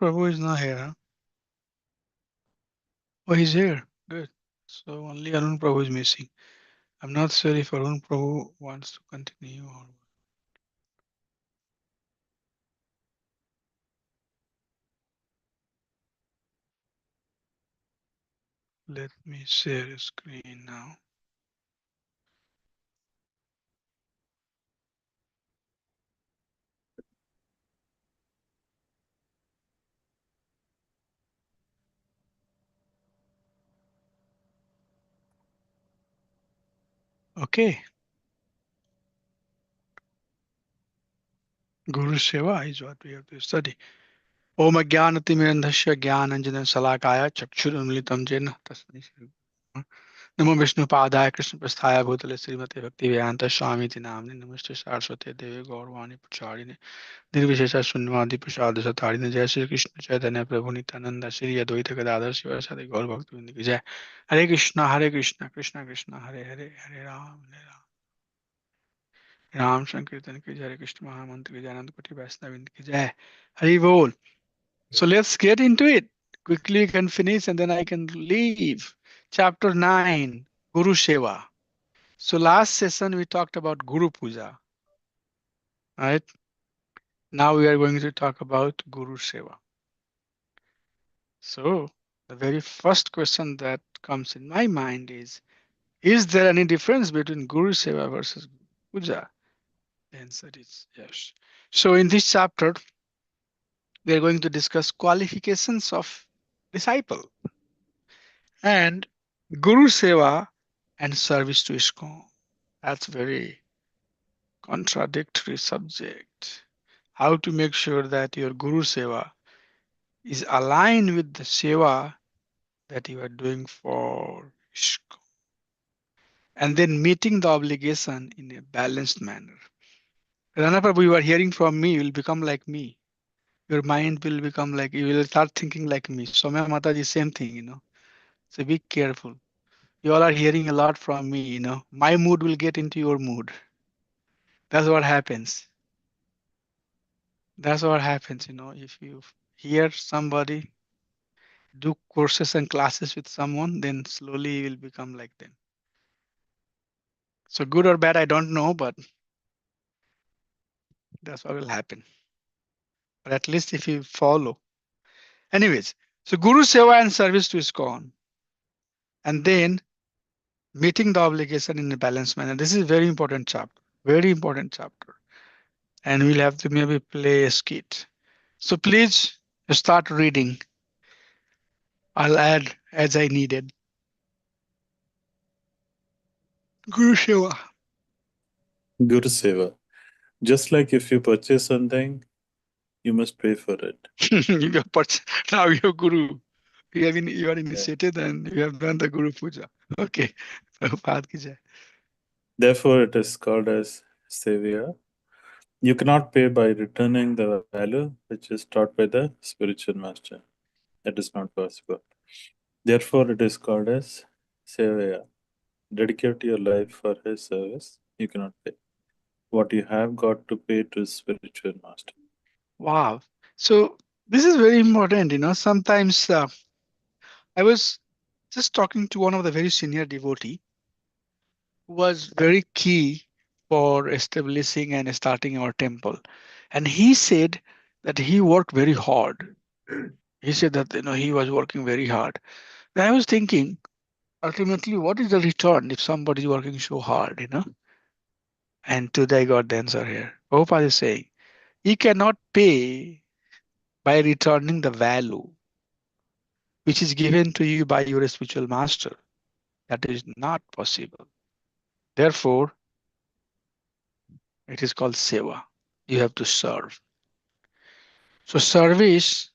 Prabhu is not here, huh? Oh, he's here. Good. So only Arun Prabhu is missing. I'm not sure if Arun Prabhu wants to continue or let me share a screen now. Okay. Guru Seva is what we have to study. Om Jnanatimirandhasya Jnananjana Salakaya Chakshurunmilitam Jena Tasmai Shri Namo Vishnu Padaya Krishna Prasthaya Bhutale Srimate Bhakti Vedanta Swami Ti Namne Namaste Saraswate Devi Gaurvani Pacharine Nirvishesha Sunyavadi Prasad Satarine Jai Shri Krishna Chaitanya Prabhu Nityananda Shri Advaita Gadadhar Sivasadi Gaur Bhakti Vrinda Ki Jai. Hare Krishna Krishna Krishna Hare Hare Hare Ram Sankirtan Ki Jai. Hare Krishna Mahamantra Ki Jai. Anand Koti Vaisnav Ki Jai. Hari Bol. So let's get into it. Quickly we can finish and then I can leave. Chapter 9, Guru Seva. So last session we talked about Guru Puja, right? Now we are going to talk about Guru Seva. So the very first question that comes in my mind is there any difference between Guru Seva versus Puja? The answer is yes. So in this chapter, we are going to discuss qualifications of disciple and Guru Seva and service to ISKCON. That's very contradictory subject. How to make sure that your Guru Seva is aligned with the Seva that you are doing for ISKCON. And then meeting the obligation in a balanced manner. Rana Prabhu, you are hearing from me, you will become like me. Your mind will become like, you will start thinking like me. Somya Mataji, same thing. So be careful. You all are hearing a lot from me. My mood will get into your mood. That's what happens. That's what happens. If you hear somebody do courses and classes with someone, then slowly you will become like them. So good or bad, I don't know, but that's what will happen. But at least if you follow. Anyways, so Guru Seva and service to ISKCON. And then meeting the obligation in a balanced manner. This is very important chapter. Very important chapter. And we'll have to maybe play a skit. So please start reading. I'll add as I needed. Guru Seva. Guru Seva. Just like if you purchase something, you must pay for it. Now you're Guru. You are initiated and you have done the Guru Puja. Okay. Prabhupada ki jai. Therefore, it is called as Seva. You cannot pay by returning the value which is taught by the spiritual master. It is not possible. Therefore, it is called as Seva. Dedicate your life for his service. You cannot pay. What you have got to pay to spiritual master. Wow. So this is very important. Sometimes I was just talking to one of the very senior devotee who was very key for establishing and starting our temple. And he said that he worked very hard. He said that he was working very hard. Then I was thinking, ultimately, what is the return if somebody is working so hard? And today I got the answer here. Prabhupada is saying, you cannot pay by returning the value which is given to you by your spiritual master. That is not possible. Therefore, it is called seva. You have to serve. So service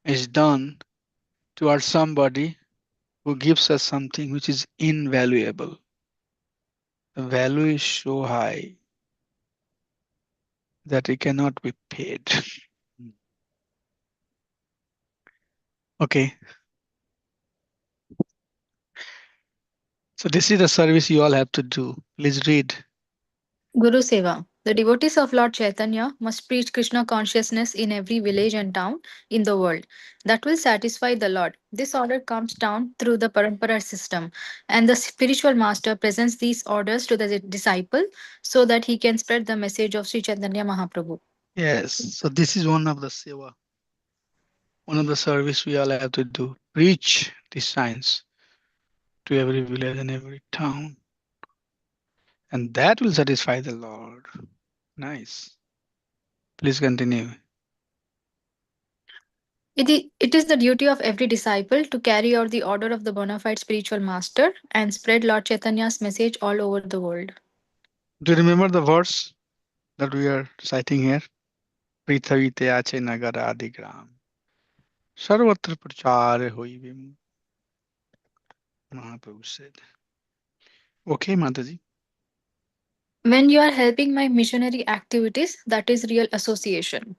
is done towards somebody who gives us something which is invaluable. The value is so high that it cannot be paid. Okay. So this is the service you all have to do. Please read. Guru Seva. The devotees of Lord Chaitanya must preach Krishna consciousness in every village and town in the world. That will satisfy the Lord. This order comes down through the parampara system, and the spiritual master presents these orders to the disciple so that he can spread the message of Sri Chaitanya Mahaprabhu. Yes. So this is one of the seva, one of the service we all have to do. Preach the science to every village and every town, and that will satisfy the Lord. Nice. Please continue. It is the duty of every disciple to carry out the order of the bona fide spiritual master and spread Lord Chaitanya's message all over the world. Do you remember the verse that we are citing here? पृथ्वीते आछे नगर आदि ग्राम सर्वत्र प्रचार होइबे Mahaprabhu said. Okay, Mataji. When you are helping my missionary activities, that is real association.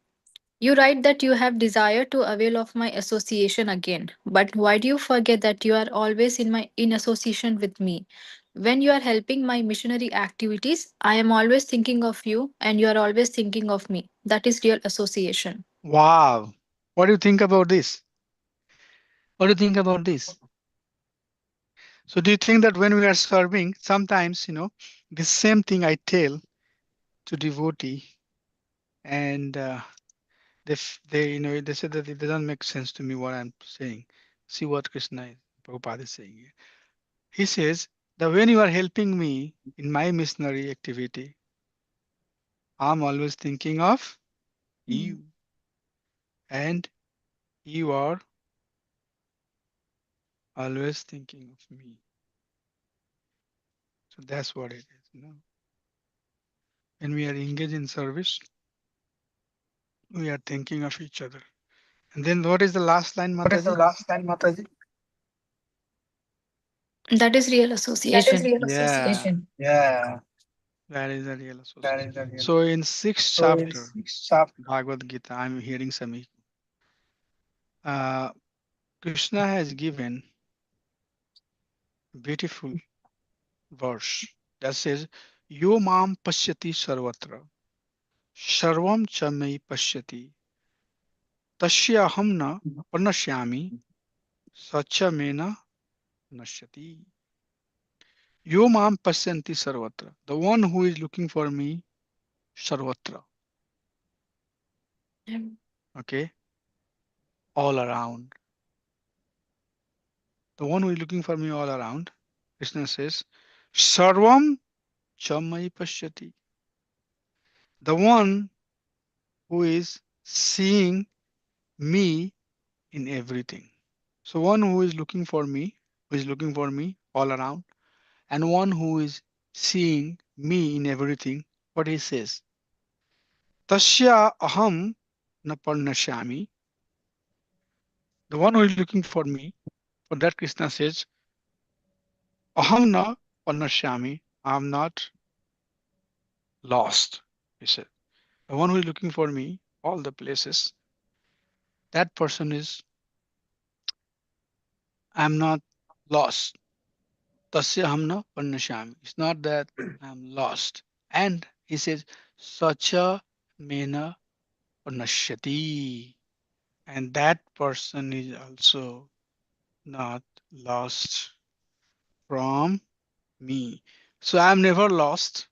You write that you have desire to avail of my association again, but why do you forget that you are always in association with me? When you are helping my missionary activities, I am always thinking of you and you are always thinking of me. That is real association. Wow. What do you think about this? What do you think about this? So do you think that when we are serving, sometimes, the same thing I tell to devotee and they said that it doesn't make sense to me what I'm saying. See what Prabhupada is saying here. He says that when you are helping me in my missionary activity, I'm always thinking of you and you are always thinking of me. So that's what it is. When we are engaged in service, we are thinking of each other. And then what is the last line, What is the Mataji? last line, Mataji? That is real That is association. real Yeah, association. Yeah, that is a real that association. is the real. So in sixth So in chapter, sixth chapter, Bhagavad Gita, I'm hearing some. Krishna has given beautiful verse that says, "Yo mam pashyati sarvatra, sarvam cha mai pashyati, tasya aham na panashyami, sacha mena nashyati." Yo mam pasyanti sarvatra, the one who is looking for me sarvatra, okay, all around. The one who is looking for me all around, Krishna says, Sarvam chamai pashyati. The one who is seeing me in everything. So one who is looking for me, who is looking for me all around, and one who is seeing me in everything, what he says, Tasya aham na parnashyami. The one who is looking for me, for that Krishna says, Aham na parnashyami. I am not lost, he said. The one who is looking for me, all the places, that person is, I'm not lost. Tasya hamna pannashyami. It's not that I'm lost. And he says, Sacha mena pannashyati. And that person is also not lost from me. So I'm never lost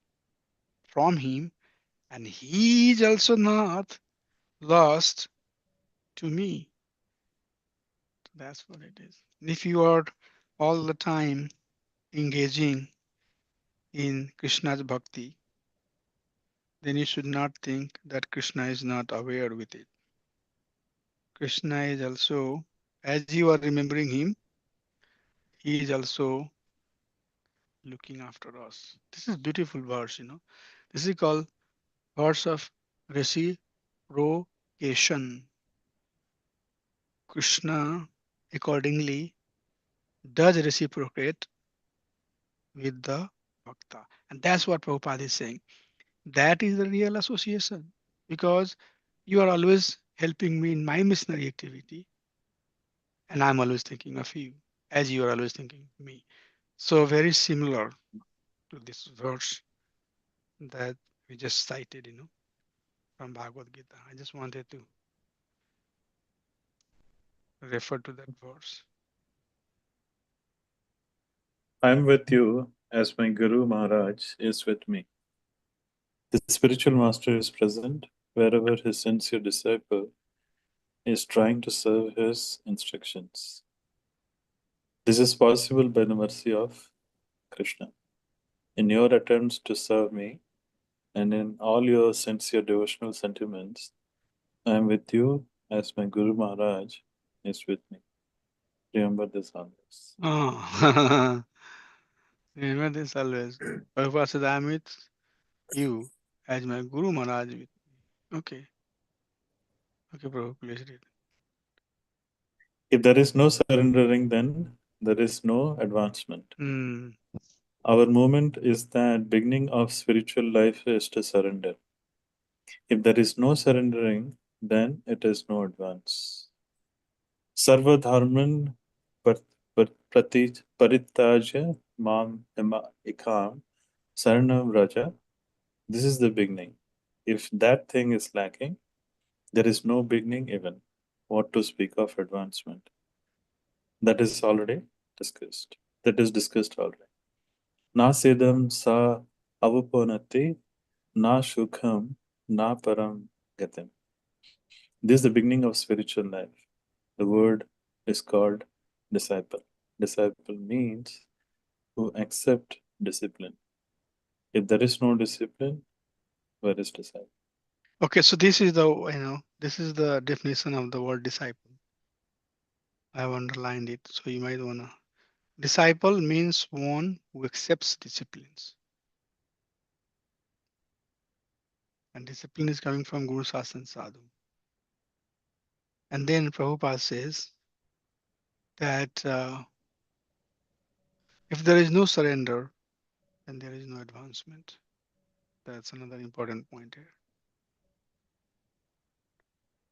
from him, and he is also not lost to me. That's what it is. If you are all the time engaging in Krishna's bhakti, then you should not think that Krishna is not aware with it. Krishna is also, as you are remembering him, he is also looking after us. This is beautiful verse. This is called verse of reciprocation. Krishna accordingly does reciprocate with the bhakta. And that's what Prabhupada is saying. That is the real association because you are always helping me in my missionary activity and I'm always thinking of you as you are always thinking of me. So very similar to this verse that we just cited, from Bhagavad Gita. I just wanted to refer to that verse. I am with you as my Guru Maharaj is with me. The spiritual master is present wherever his sincere disciple is trying to serve his instructions. This is possible by the mercy of Krishna. In your attempts to serve me and in all your sincere devotional sentiments, I am with you as my Guru Maharaj is with me. Remember this always. Oh, remember this always. Prabhupada said, I'm with you as my Guru Maharaj with me. Okay. Okay, Prabhu, please read. If there is no surrendering, then there is no advancement. Hmm. Our movement is that beginning of spiritual life is to surrender. If there is no surrendering, then it is no advance. Sarva dharman parittaja mam ikam saranam raja. This is the beginning. If that thing is lacking, there is no beginning even. What to speak of advancement? That is already discussed. That is discussed already. Na sedam sa avapanati, na shukham, na param gatim. This is the beginning of spiritual life. The word is called disciple. Disciple means to accept discipline. If there is no discipline, where is disciple? Okay, so this is the definition of the word disciple. I have underlined it, so you might wanna. Disciple means one who accepts disciplines, and discipline is coming from Guru Sasana Sadhu. And then Prabhupada says that if there is no surrender, then there is no advancement. That's another important point here.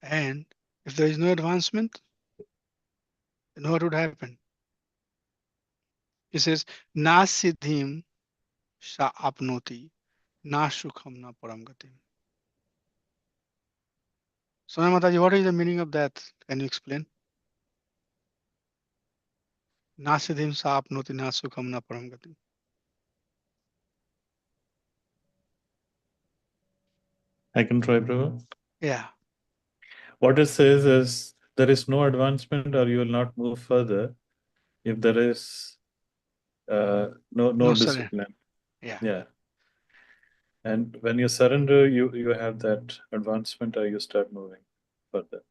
And if there is no advancement, then what would happen? He says, Na siddhim sha apnoti, na sukham na param gatim. So, Mataji, what is the meaning of that? Can you explain? Na siddhim sha apnoti, na sukham na param gatim. I can try, Prabhu. Yeah, What it says is there is no advancement or you will not move further if there is no no surrender. discipline. Yeah, Yeah. And when you surrender, you have that advancement or you start moving further.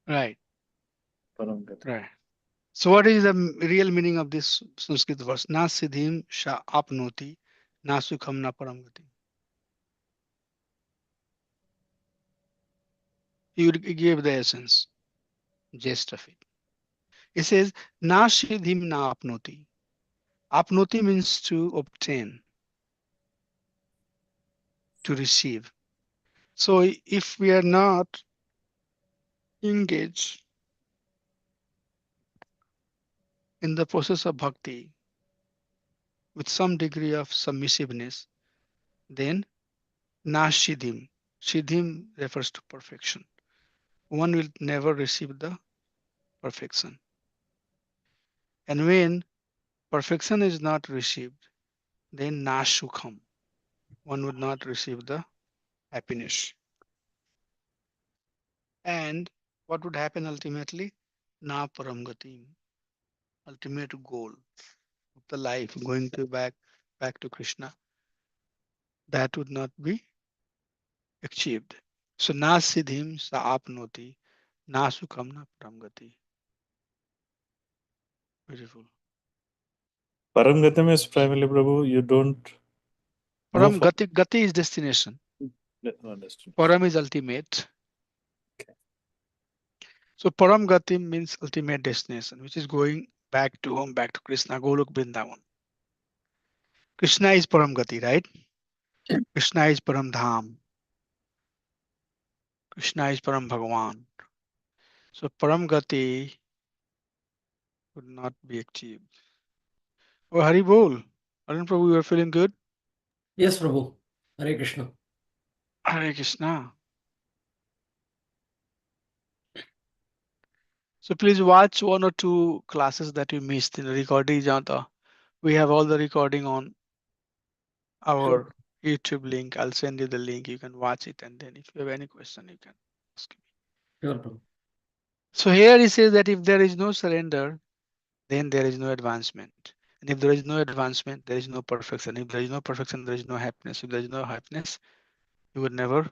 right, Param gati. right. So, what is the real meaning of this Sanskrit verse? Na siddhim sha apnoti, na sukham na param gatim. You gave the essence, gist of it. It says, Na siddhim na apnoti. Apnoti means to obtain, to receive. So, if we are not engaged in the process of bhakti with some degree of submissiveness, then na siddhim. Siddhim refers to perfection. One will never receive the perfection. And when perfection is not received, then na sukham. One would not receive the happiness. And what would happen ultimately? Na param gatim. Ultimate goal of the life, going to back to Krishna, that would not be achieved. So na siddhim sa apnoti, na sukham na param gati. Beautiful. Param gatim is primarily, Prabhu, you don't move Param forward. gati is destination. No destination. Param is ultimate. Okay. So param gati means ultimate destination, which is going back to home, back to Krishna, Golok Vrindavan. Krishna is param gati, right? Krishna is param dham. Krishna is param Bhagavan. So param gati would not be achieved. Oh, Hari Bol. Arun Prabhu, you are feeling good? Yes, Prabhu. Hare Krishna. Hare Krishna. So please watch one or two classes that you missed in the recording. Janta. We have all the recording on Sure. our YouTube link. I'll send you the link. You can watch it, and then if you have any question, you can ask me. Sure, bro. So here he says that if there is no surrender, then there is no advancement. And if there is no advancement, there is no perfection. If there is no perfection, there is no happiness. If there is no happiness, you would never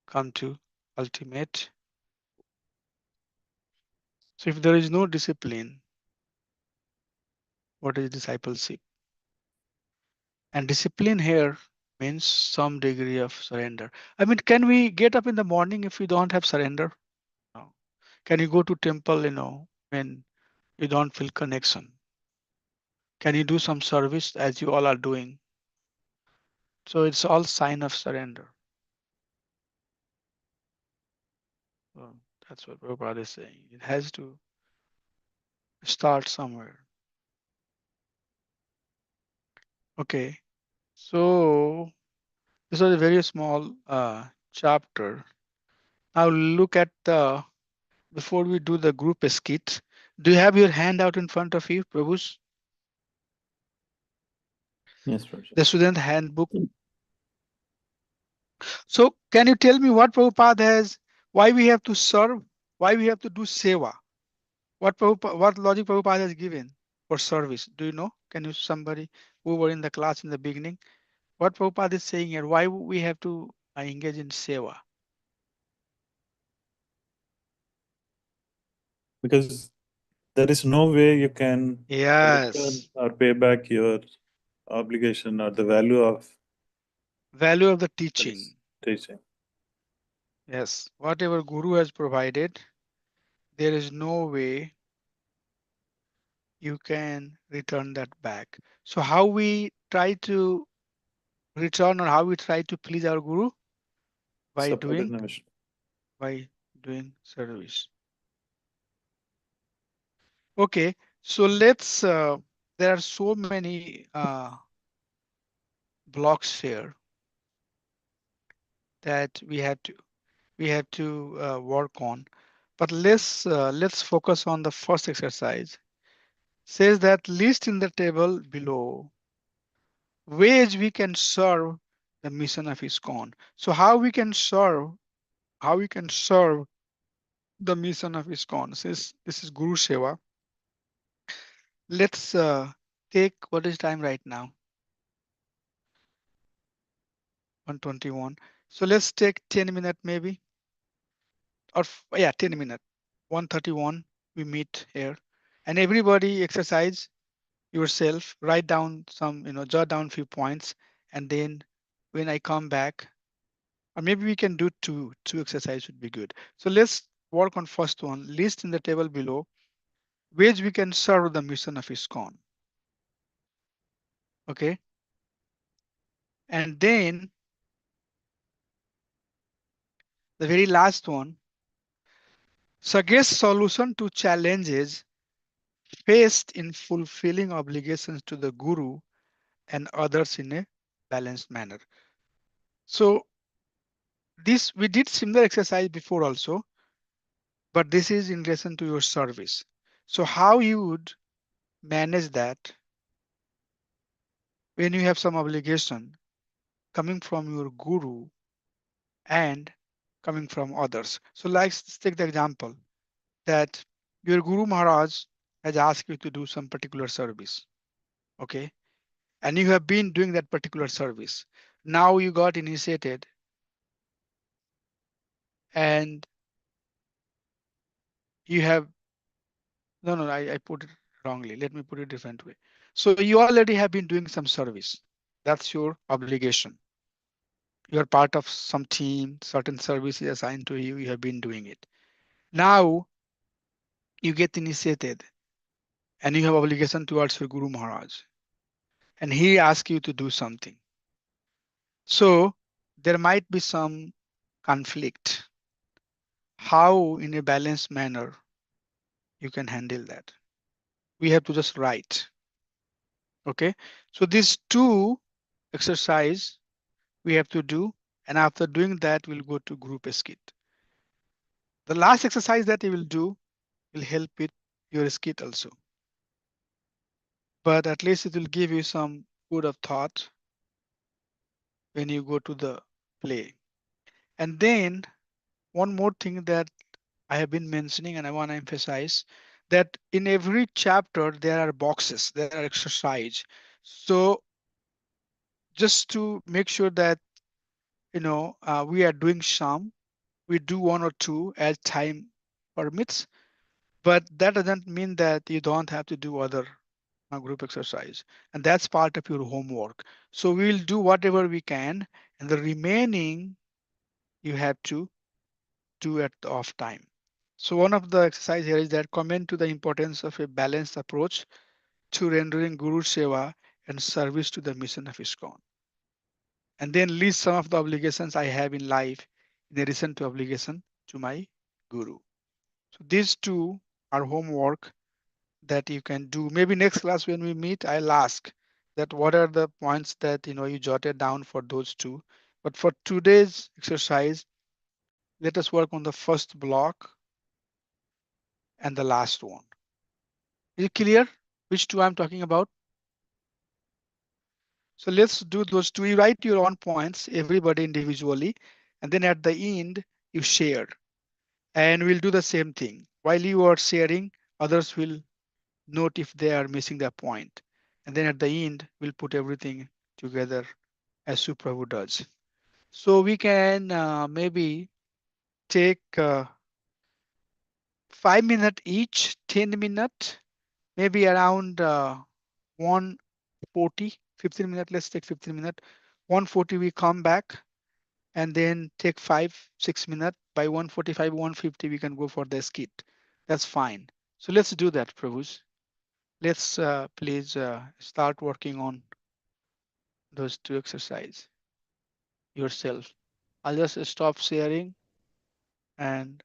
come to ultimate. So if there is no discipline, what is discipleship? And discipline here means some degree of surrender. I mean, can we get up in the morning if we don't have surrender? No. Can you go to temple, when you don't feel connection? Can you do some service as you all are doing? So it's all sign of surrender. So that's what Prabhupada is saying. It has to start somewhere. Okay. So this was a very small chapter. Now look at the, before we do the group skit, do you have your hand out in front of you, Prabhus? Yes, Raja. The student handbook. So can you tell me what Prabhupada has, why we have to serve, why we have to do Seva? What logic Prabhupada has given for service? Do you know? Can you, somebody who were in the class in the beginning, what Prabhupada is saying here, why we have to engage in Seva? Because there is no way you can return Yes, or pay back your obligation or the value of value of the this teaching. teaching. Yes, whatever Guru has provided, there is no way you can return that back. So how we try to return, or how we try to please our Guru? By Support doing, in the mission. by doing service. Okay, so let's, there are so many blocks here that we have to work on. But let's focus on the first exercise. Says that list in the table below ways we can serve the mission of ISKCON. So how we can serve the mission of ISKCON. Since this is Guru Seva, let's take, what is time right now? 1:21. So let's take 10 minutes maybe, or yeah, 10 minutes. 1:31 we meet here, and everybody exercise yourself, write down some, jot down few points, and then when I come back, or maybe we can do two exercise would be good. So let's work on first one, list in the table below ways we can serve the mission of ISKCON. Okay, and then the very last one, suggest solution to challenges faced in fulfilling obligations to the Guru and others in a balanced manner. So this, we did similar exercise before also, but this is in relation to your service. So how you would manage that when you have some obligation coming from your Guru and coming from others. So let's take the example that your Guru Maharaj has asked you to do some particular service. Okay. And you have been doing that particular service. Now you got initiated, and you have, no, I put it wrongly. Let me put it different way. So you already have been doing some service. That's your obligation. You are part of some team, certain service is assigned to you. You have been doing it. Now you get initiated, and you have obligation towards your Guru Maharaj, and he asks you to do something. So there might be some conflict. How in a balanced manner you can handle that? We have to just write. Okay, so these two exercise we have to do, And after doing that, we'll go to group skit. The last exercise that you will do will help with your skit also. But at least it will give you some food of thought when you go to the play. And then one more thing that I have been mentioning and I want to emphasize that in every chapter there are boxes, there are exercise. So just to make sure that we are doing some, we do one or two as time permits, but that doesn't mean that you don't have to do other group exercise, and that's part of your homework. So we'll do whatever we can, and the remaining you have to do at the off time. So one of the exercise here is that comment to the importance of a balanced approach to rendering Guru Seva and service to the mission of ISKCON. And then list some of the obligations I have in life in addition to obligation to my Guru. So these two are homework that you can do. Maybe next class when we meet, I'll ask that what are the points that you jotted down for those two. But for today's exercise, let us work on the first block and the last one. Is it clear which two I'm talking about? So let's do those two. You write your own points, everybody individually, and then at the end, you share. And we'll do the same thing. While you are sharing, others will note if they are missing their point. And then at the end, we'll put everything together as Suprabhu does. So we can maybe take 5 minutes each, 10 minutes, maybe around 140, 15 minutes. Let's take 15 minutes. 140, we come back and then take 5-6 minutes. By 145, 150, we can go for the skit. That's fine. So let's do that, Prabhus. Let's please start working on those two exercise yourself. I'll just stop sharing and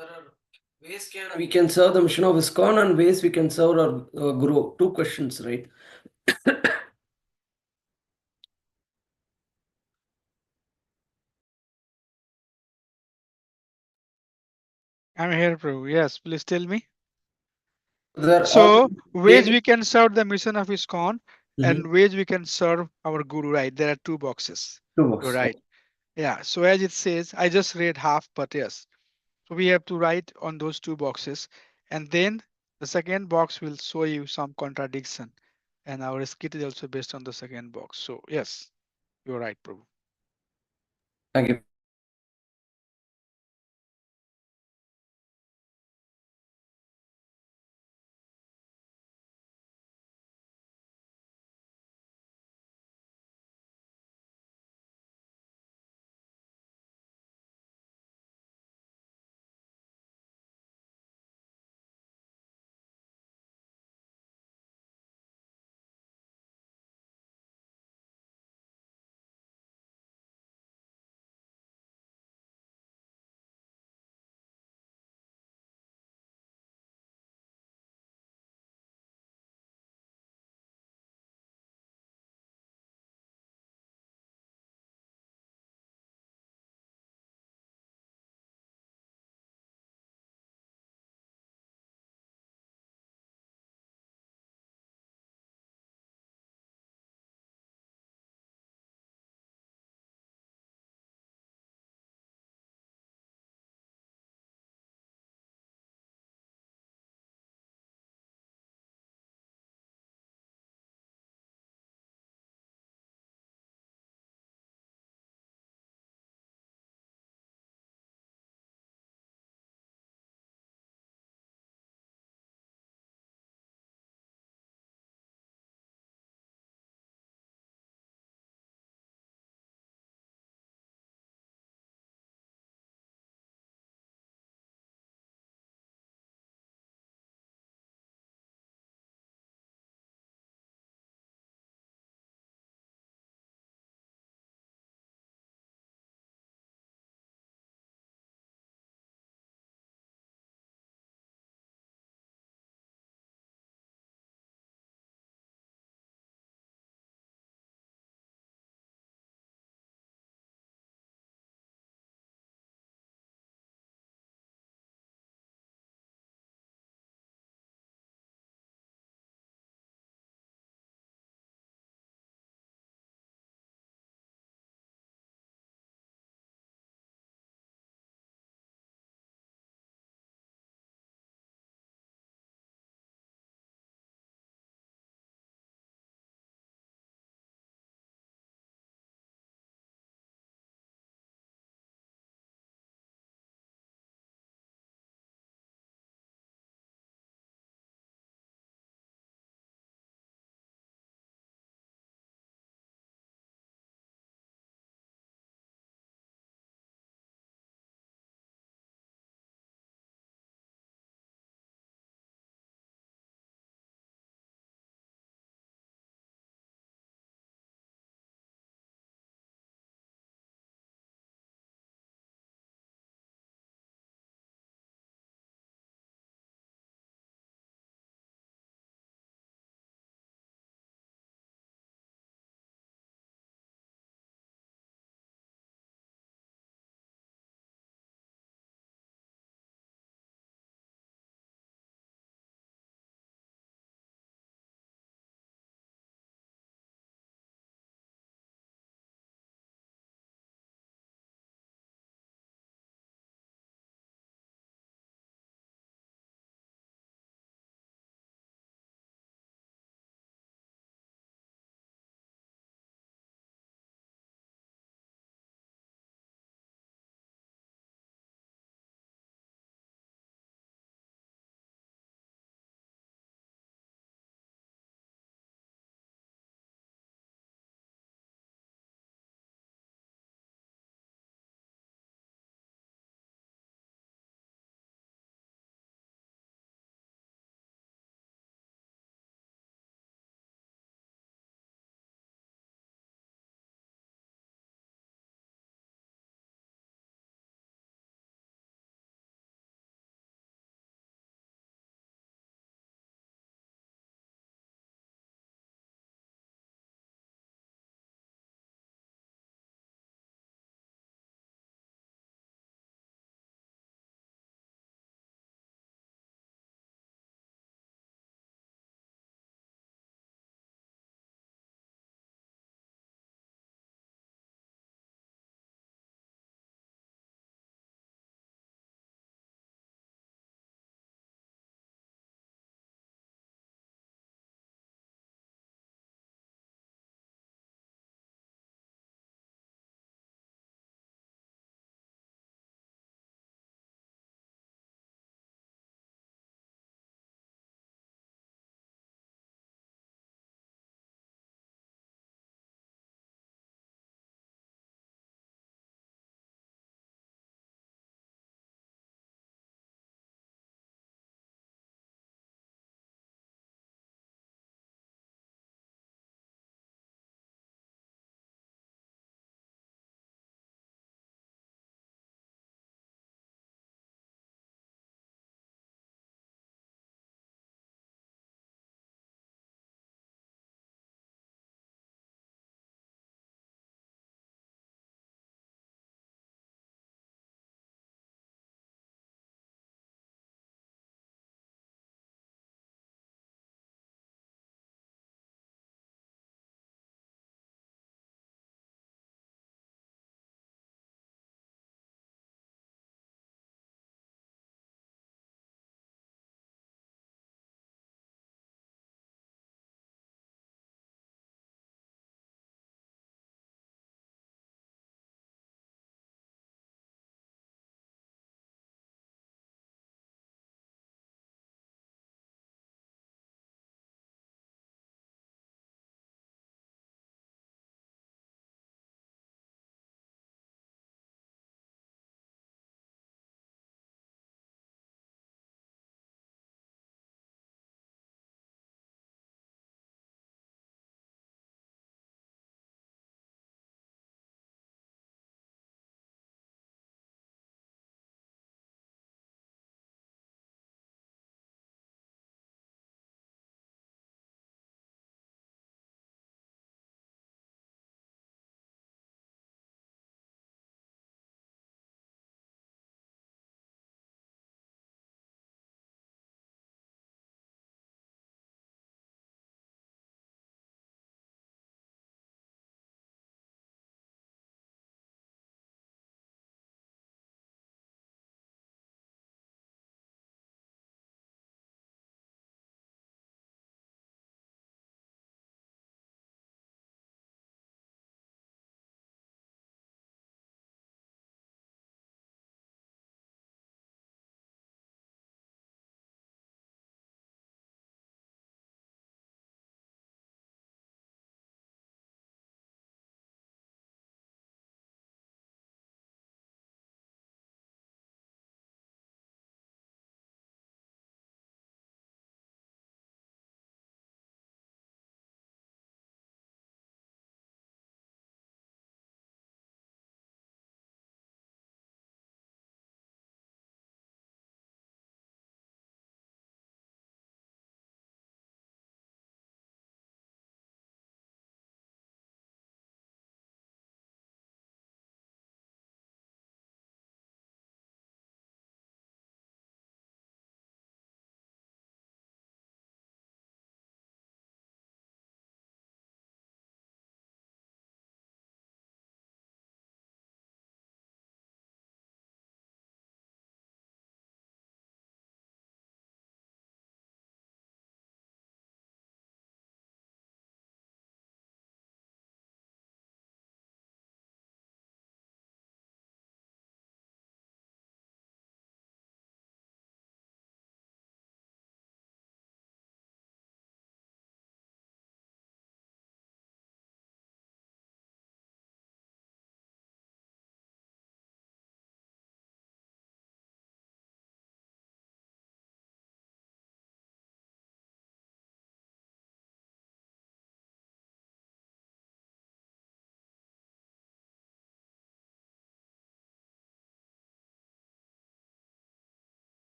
There are we can serve the mission of ISKCON and ways we can serve our Guru. Two questions, right? I'm here, Prabhu. Yes, please tell me. There are So ways daily. we can serve the mission of ISKCON and Mhm. ways we can serve our Guru, right? There are two boxes. Two You're books. right. Yeah. So as it says, I just read half, but yes. So we have to write on those two boxes. And then the second box will show you some contradiction. And our skit is also based on the second box. So yes, you're right, Prabhu. Thank you.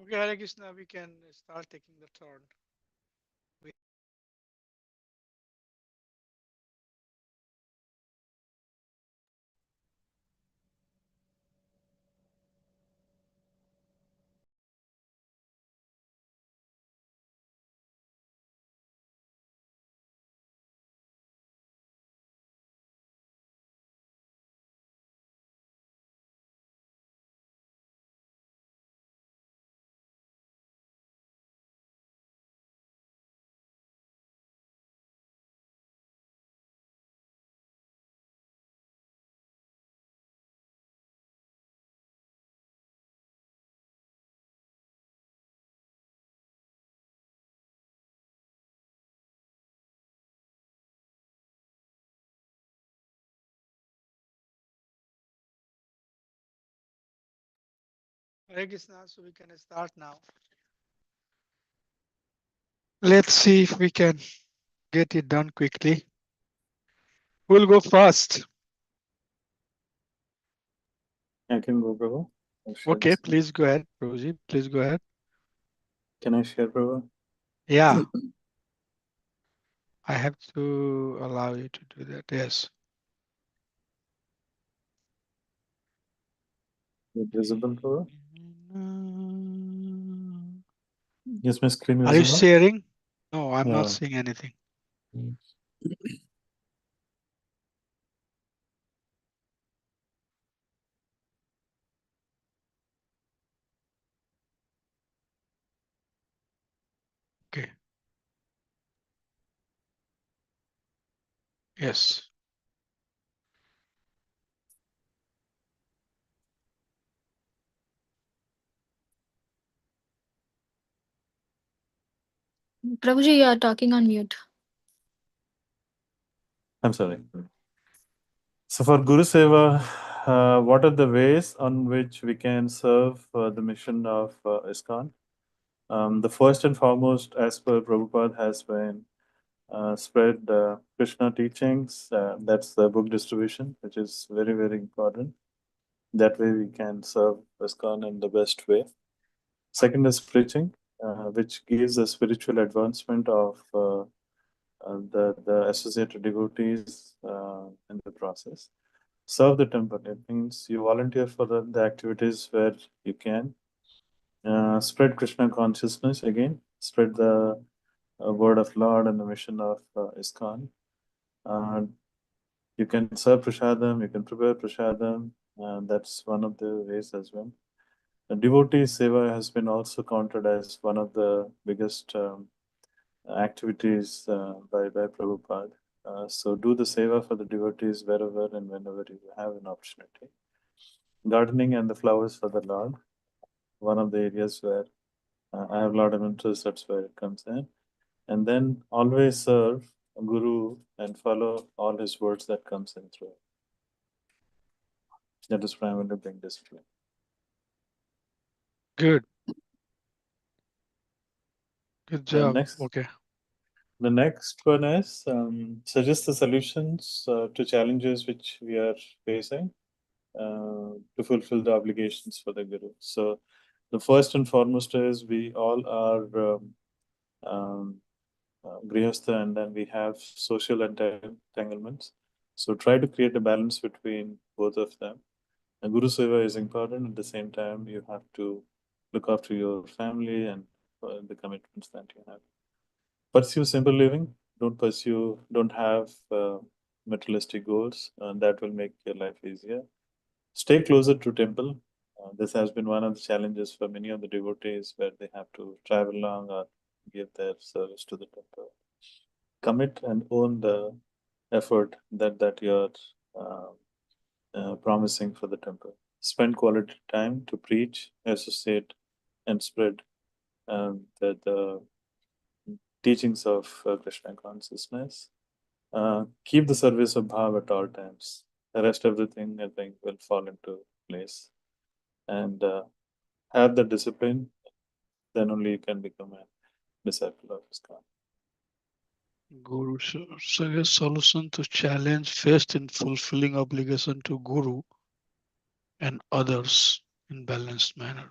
Okay, Hare Krishna, we can start taking the turn. Hare Krishna, so we can start now. Let's see if we can get it done quickly. Who'll go first? I can go, Prabhu. I'll share the Okay, screen. please go ahead, Prabhuji. Please go ahead. Can I share, Prabhu? Yeah, I have to allow you to do that. Yes. Is it visible, Prabhu? Is my screen Are you visible? sharing? No, I'm not Yeah. seeing anything. Okay. Yes. Prabhuji, you are talking on mute. I'm sorry. So for Guru Seva, what are the ways on which we can serve the mission of ISKCON? The first and foremost, as per Prabhupada, has been spread Krishna teachings. That's the book distribution, which is very, very important. That way we can serve ISKCON in the best way. Second is preaching, which gives a spiritual advancement of the associated devotees in the process. Serve the temple. It means you volunteer for the activities where you can. Spread Krishna consciousness again. Spread the word of Lord and the mission of ISKCON. You can serve prasadam. You can prepare prasadam. That's one of the ways as well. Devotee seva has been also counted as one of the biggest activities by Prabhupada. So do the seva for the devotees wherever and whenever you have an opportunity. Gardening and the flowers for the Lord, one of the areas where I have a lot of interest, that's where it comes in. And then always serve Guru and follow all his words that comes in through. That is primarily being discipline. Good. Good job. Next, Okay. the next one is suggest the solutions to challenges which we are facing to fulfill the obligations for the Guru. So the first and foremost is we all are grihastha, and then we have social entanglements. So try to create a balance between both of them. And Guru Seva is important. At the same time, you have to look after your family and the commitments that you have. Pursue simple living. Don't have materialistic goals, and that will make your life easier. Stay closer to temple. This has been one of the challenges for many of the devotees where they have to travel long or give their service to the temple. Commit and own the effort that you're uh, promising for the temple. Spend quality time to preach, associate, and spread the teachings of Krishna consciousness. Keep the service of bhav at all times. The rest everything I think will fall into place. And have the discipline, then only you can become a disciple of ISKCON. Guru suggests solution to challenge faced in fulfilling obligation to Guru and others in balanced manner.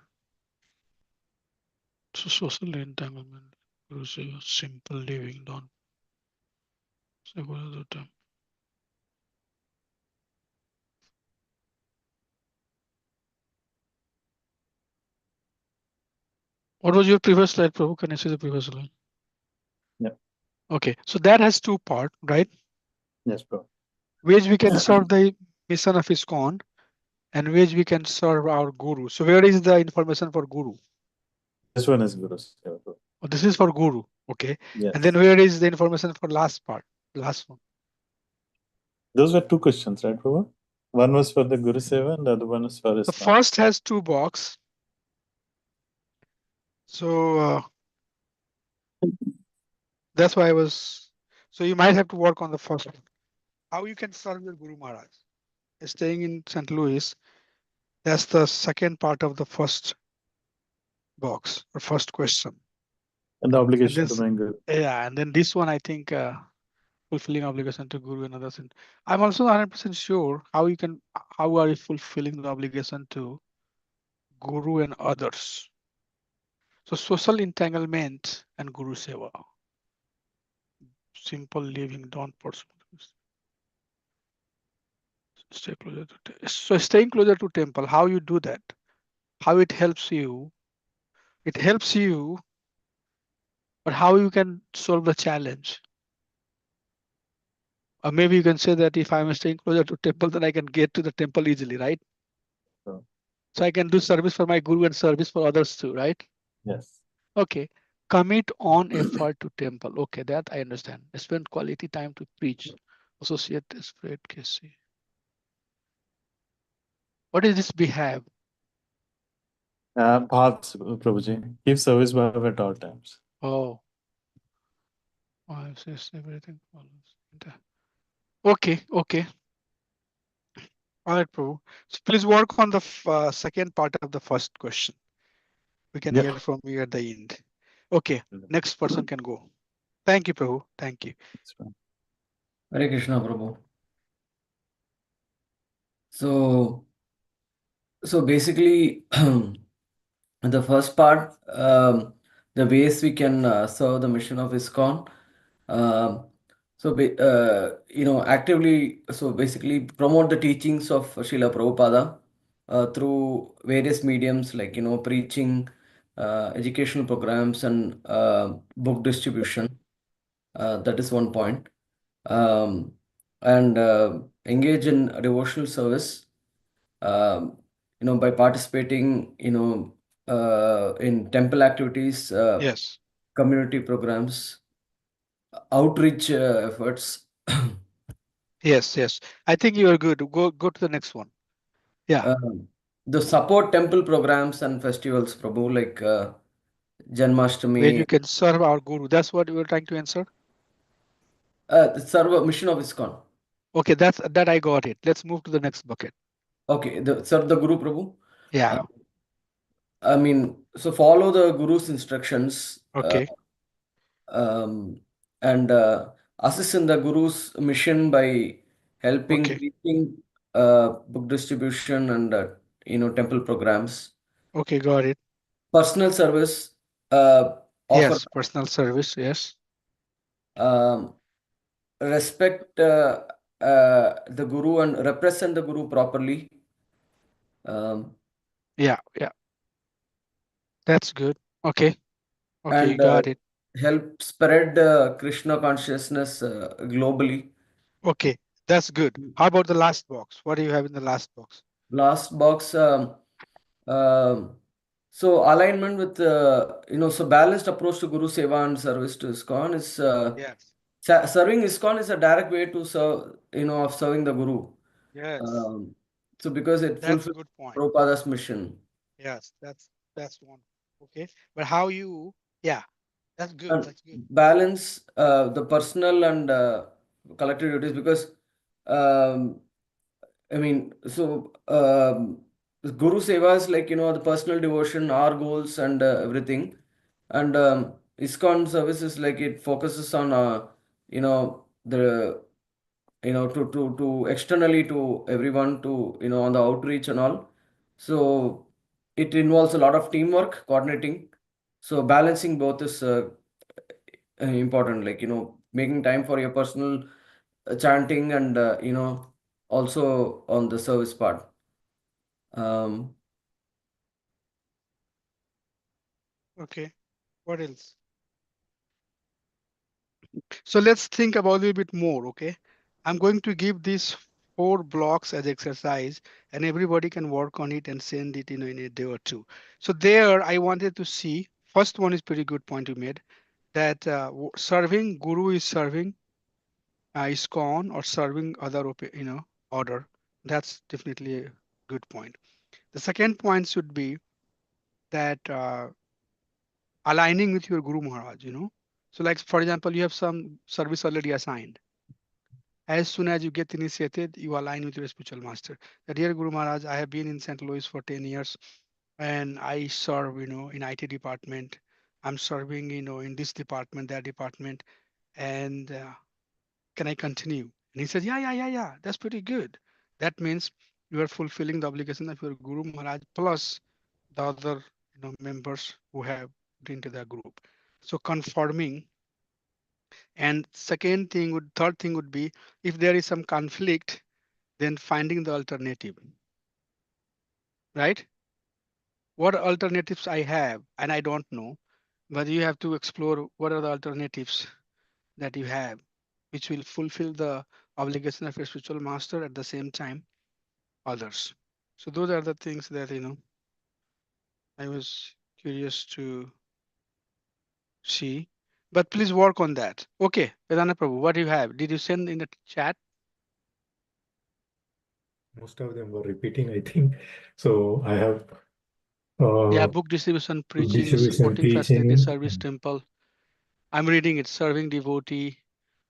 So social entanglement, Guru Seva, simple living, don't say what is the term. What was your previous slide, Prabhu? Can you see the previous slide? Yeah. Okay, so that has two parts, right? Yes, bro. Which we can serve the mission of ISKCON and which we can serve our Guru. So where is the information for Guru? This one is Guru Seva, bro. Oh, this is for Guru, okay. Yes. And then where is the information for last part, last one? Those were two questions, right, Prabhu? One was for the Guru Seva and the other one is for The ISKCON. first has two box. So that's why I was. So you might have to work on the first one. How you can serve your Guru Maharaj? Staying in St. Louis, that's the second part of the first box or first question. And the obligation this- to my Guru. Yeah, and then this one I think fulfilling obligation to Guru and others. And I'm also 100% sure how are you fulfilling the obligation to Guru and others. So social entanglement and Guru Seva. Simple living, don't pursue. Stay closer to so staying closer to temple, how you do that? How it helps you? It helps you, but how you can solve the challenge? Or maybe you can say that if I'm staying closer to temple, then I can get to the temple easily, right? Sure. So I can do service for my Guru and service for others too, right? Yes. Okay. Commit on effort to temple. Okay, that I understand. Spend quality time to preach. Associate spread KC. What is this behave? Paths, Prabhuji. Keep service bhav at all times. Oh. Oh, says everything follows. Okay, okay. All right, Prabhu. So please work on the second part of the first question. We can Yeah. hear from you at the end. Okay, next person can go. Thank you, Prabhu. Thank you. Hare Krishna, Prabhu. So basically, the first part, the ways we can serve the mission of ISKCON. Actively, so basically promote the teachings of Srila Prabhupada through various mediums like, preaching, educational programs, and book distribution. That is one point. And engage in devotional service, by participating, in temple activities, Yes. community programs, outreach efforts. Yes, yes. I think you are good. Go to the next one. Yeah. The support temple programs and festivals, Prabhu, like Where Janmashtami, you can serve our Guru. That's what you were trying to answer. the serve mission of ISKCON. Okay, that I got it. Let's move to the next bucket. Okay, serve the Guru, Prabhu. Yeah. I mean, so follow the Guru's instructions. Okay. And assist in the Guru's mission by helping Okay. preaching, book distribution, and temple programs. Okay, got it. Personal service, offer Yes, personal service. Yes. respect the Guru and represent the Guru properly. Yeah, yeah. That's good. Okay. Okay, And got it. help spread Krishna consciousness globally. Okay, that's good. How about the last box? What do you have in the last box? Last box. So alignment with so balanced approach to Guru Seva and service to ISKCON is Yes. serving ISKCON is a direct way to serve, of serving the Guru. Yes. So because it That's a fulfills good point. Prabhupada's mission. Yes, that's one. Okay, but how you? Yeah, that's good. And That's good. balance the personal and collective duties, because I mean, so Guru Seva is like, the personal devotion, our goals, and everything. And ISKCON service is like it focuses on, the, to externally to everyone, to, on the outreach and all. So it involves a lot of teamwork, coordinating. So balancing both is important, like, making time for your personal chanting and, also on the service part. Um, Okay. What else? So let's think about a little bit more. Okay. I'm going to give these 4 blocks as exercise, and everybody can work on it and send it, in a day or two. So there, I wanted to see. First one is pretty good point you made, that serving guru is serving ISKCON or serving other, order. That's definitely a good point. The second point should be that aligning with your Guru Maharaj. So like, for example, you have some service already assigned. As soon as you get initiated, you align with your spiritual master. That, dear Guru Maharaj, I have been in St. Louis for 10 years and I serve, in IT department. I'm serving, in this department, that department, and can I continue? And he said, yeah, yeah, yeah, yeah, that's pretty good. That means you are fulfilling the obligation of your Guru Maharaj plus the other, members who have put into the group. So conforming. And third thing would be, if there is some conflict, then finding the alternative, right? What alternatives I have, and I don't know, but you have to explore what are the alternatives that you have, which will fulfill the obligation of your spiritual master at the same time others. So those are the things that, I was curious to see. But please work on that. Okay, Vedana Prabhu, what do you have? Did you send in the chat? Most of them were repeating, I think. So I have Yeah, uh, book distribution, book preaching, distribution, supporting facility, teaching, service, temple. I'm reading it. Serving devotee,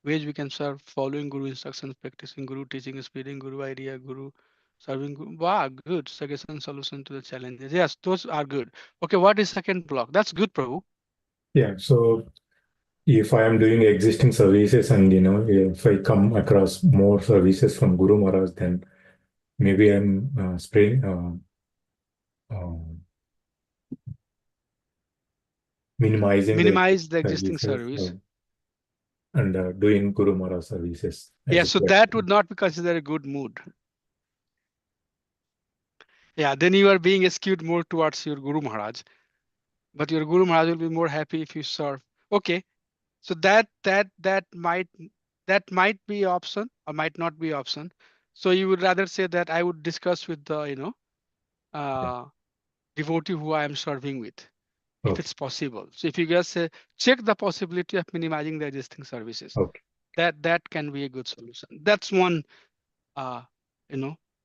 ways we can serve, following Guru instructions, practicing Guru teaching, spreading Guru idea, Guru, serving Guru. Wow, good. Suggestion, solution to the challenges. Yes, those are good. Okay, what is second block? That's good, Prabhu. yeah. So if I am doing existing services and if I come across more services from Guru Maharaj, then maybe I'm spreading minimizing the Minimize the existing services service. and doing Guru Maharaj services Yeah, as a so that collective. would not be considered a good mood. Yeah, then you are being skewed more towards your Guru Maharaj, but your Guru Maharaj will be more happy if you serve. Okay, so that might be option or might not be option. So you would rather say that I would discuss with the Yeah. uh, devotee who I am serving with, if Okay. it's possible. So if you guys say check the possibility of minimizing the existing services, Okay. that can be a good solution. That's one uh,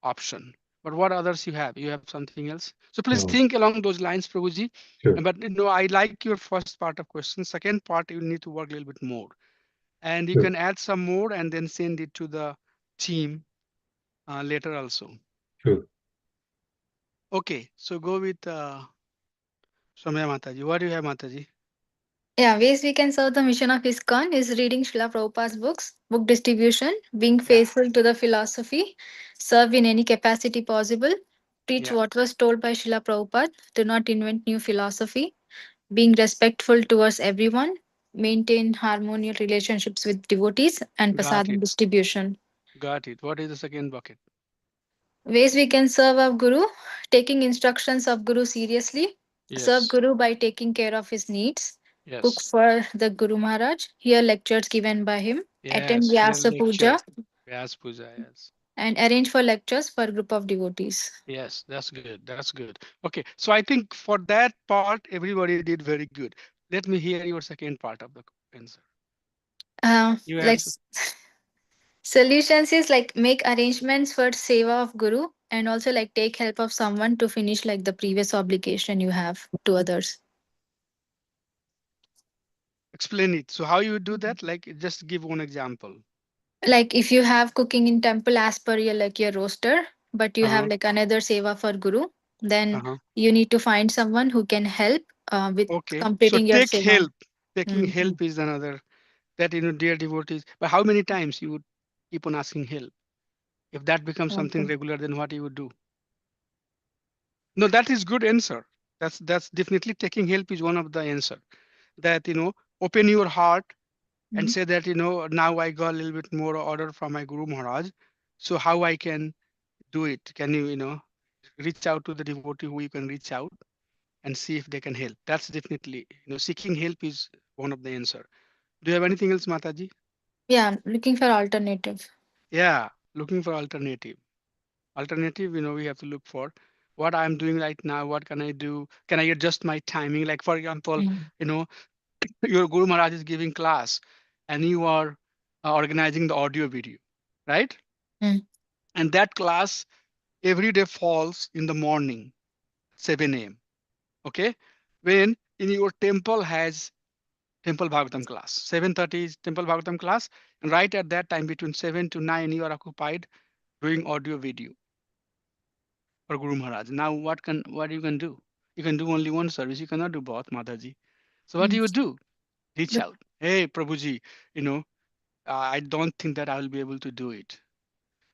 option. But what others you have? You have something else. So please Oh, think along those lines, Prabhuji. sure. But I like your first part of question. Second part, you need to work a little bit more, and you Sure. can add some more and then send it to the team later also. Sure. Okay, so go with Soumya Mataji. What do you have, Mataji? Yeah, ways we can serve the mission of ISKCON is reading Srila Prabhupada's books, book distribution, being Yeah, faithful to the philosophy, serve in any capacity possible, teach yeah, what was told by Srila Prabhupada, do not invent new philosophy, being respectful towards everyone, maintain harmonious relationships with devotees, and got prasadam it, distribution. got it. What is the second bucket? Ways we can serve our Guru, taking instructions of Guru seriously, serve Yes, Guru by taking care of his needs, cook yes, for the Guru Maharaj, hear lectures given by him, attend yes. Hear Vyasa Puja, lecture. Vyas Puja. Yes. and arrange for lectures for a group of devotees. Yes, that's good. That's good. Okay, so I think for that part, everybody did very good. Let me hear your second part of the answer. You have Like solutions is like make arrangements for seva of Guru and also like take help of someone to finish like the previous obligation you have to others. explain it. So how you would do that? Like just give one example. Like if you have cooking in temple as per your like your roster, but you have Uh-huh. like another seva for Guru, then Uh-huh. you need to find someone who can help with Okay. So completing your take seva. help. Taking Mhm. help is another that dear devotees. But how many times you would keep on asking help? If that becomes something Okay. regular, then what you would do? No, that is good answer. That's definitely taking help is one of the answer. That open your heart and Mhm. say that now I got a little bit more order from my Guru Maharaj. So how I can do it? Can you reach out to the devotee who you can reach out and see if they can help? That's definitely seeking help is one of the answer. Do you have anything else, Mataji? Yeah, I'm looking for alternative. Yeah, looking for alternative. We have to look for what I'm doing right now. What can I do? Can I adjust my timing? Like for example, Mm. you know your Guru Maharaj is giving class and you are organizing the audio video, right? Mm. And that class every day falls in the morning 7 a.m. Okay, when in your temple has temple Bhagavatam class 7:30 is temple Bhagavatam class, and right at that time between 7 to 9 you are occupied doing audio video for Guru Maharaj. Now what you can do? You can do only one service. You cannot do both, Mataji. So what do Mm. you do? Reach Look, out. Hey, Prabhuji, you know, I don't think that I will be able to do it.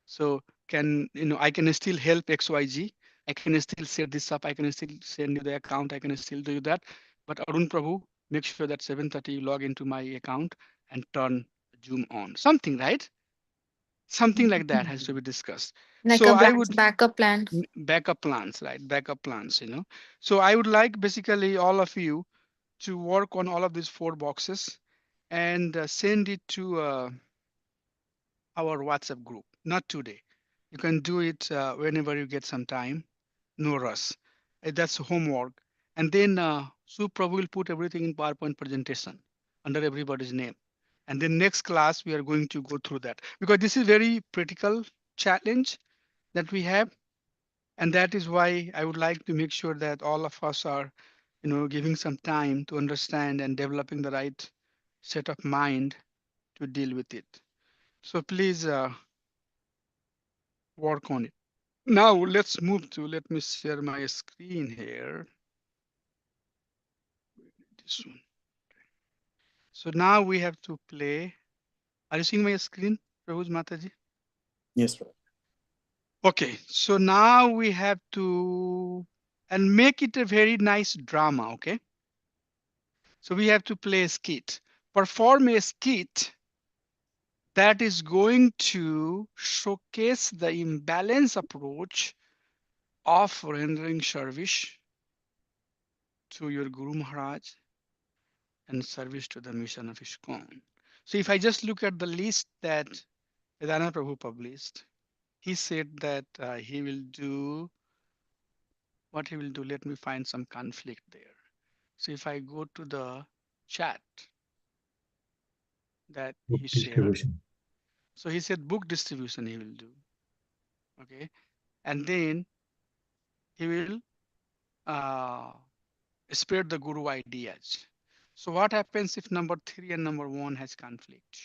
So I can still help XYZ. I can still set this up. I can still send you the account. I can still do that. But Arun Prabhu, make sure that 7:30 you log into my account and turn Zoom on. Something, right? Something like that has to be discussed. like So a I would backup plan. backup plans, right? Backup plans. So I would like basically all of you to work on all of these four boxes and send it to our WhatsApp group. Not today. You can do it whenever you get some time. No rush. That's homework. And then Suprabhu will put everything in PowerPoint presentation under everybody's name. And then next class we are going to go through that because this is very critical challenge that we have, and that is why I would like to make sure that all of us are giving some time to understand and developing the right set of mind to deal with it. So please work on it. Now let's move to, let me share my screen here. This one. So now we have to play. Are you seeing my screen, Prabhuj Mataji? Yes, sir. Okay, so now we have to, and make it a very nice drama, okay? So we have to play a skit. Perform a skit that is going to showcase the imbalance approach of rendering service to your Guru Maharaj and service to the mission of ISKCON. So if I just look at the list that Vedana Prabhu published, he said that he will do what he will do. Let me find some conflict there. So if I go to the chat that Book he shared, distribution. so he said book distribution he will do. Okay. And then he will uh, spread the Guru ideas. So what happens if number 3 and number 1 has conflict?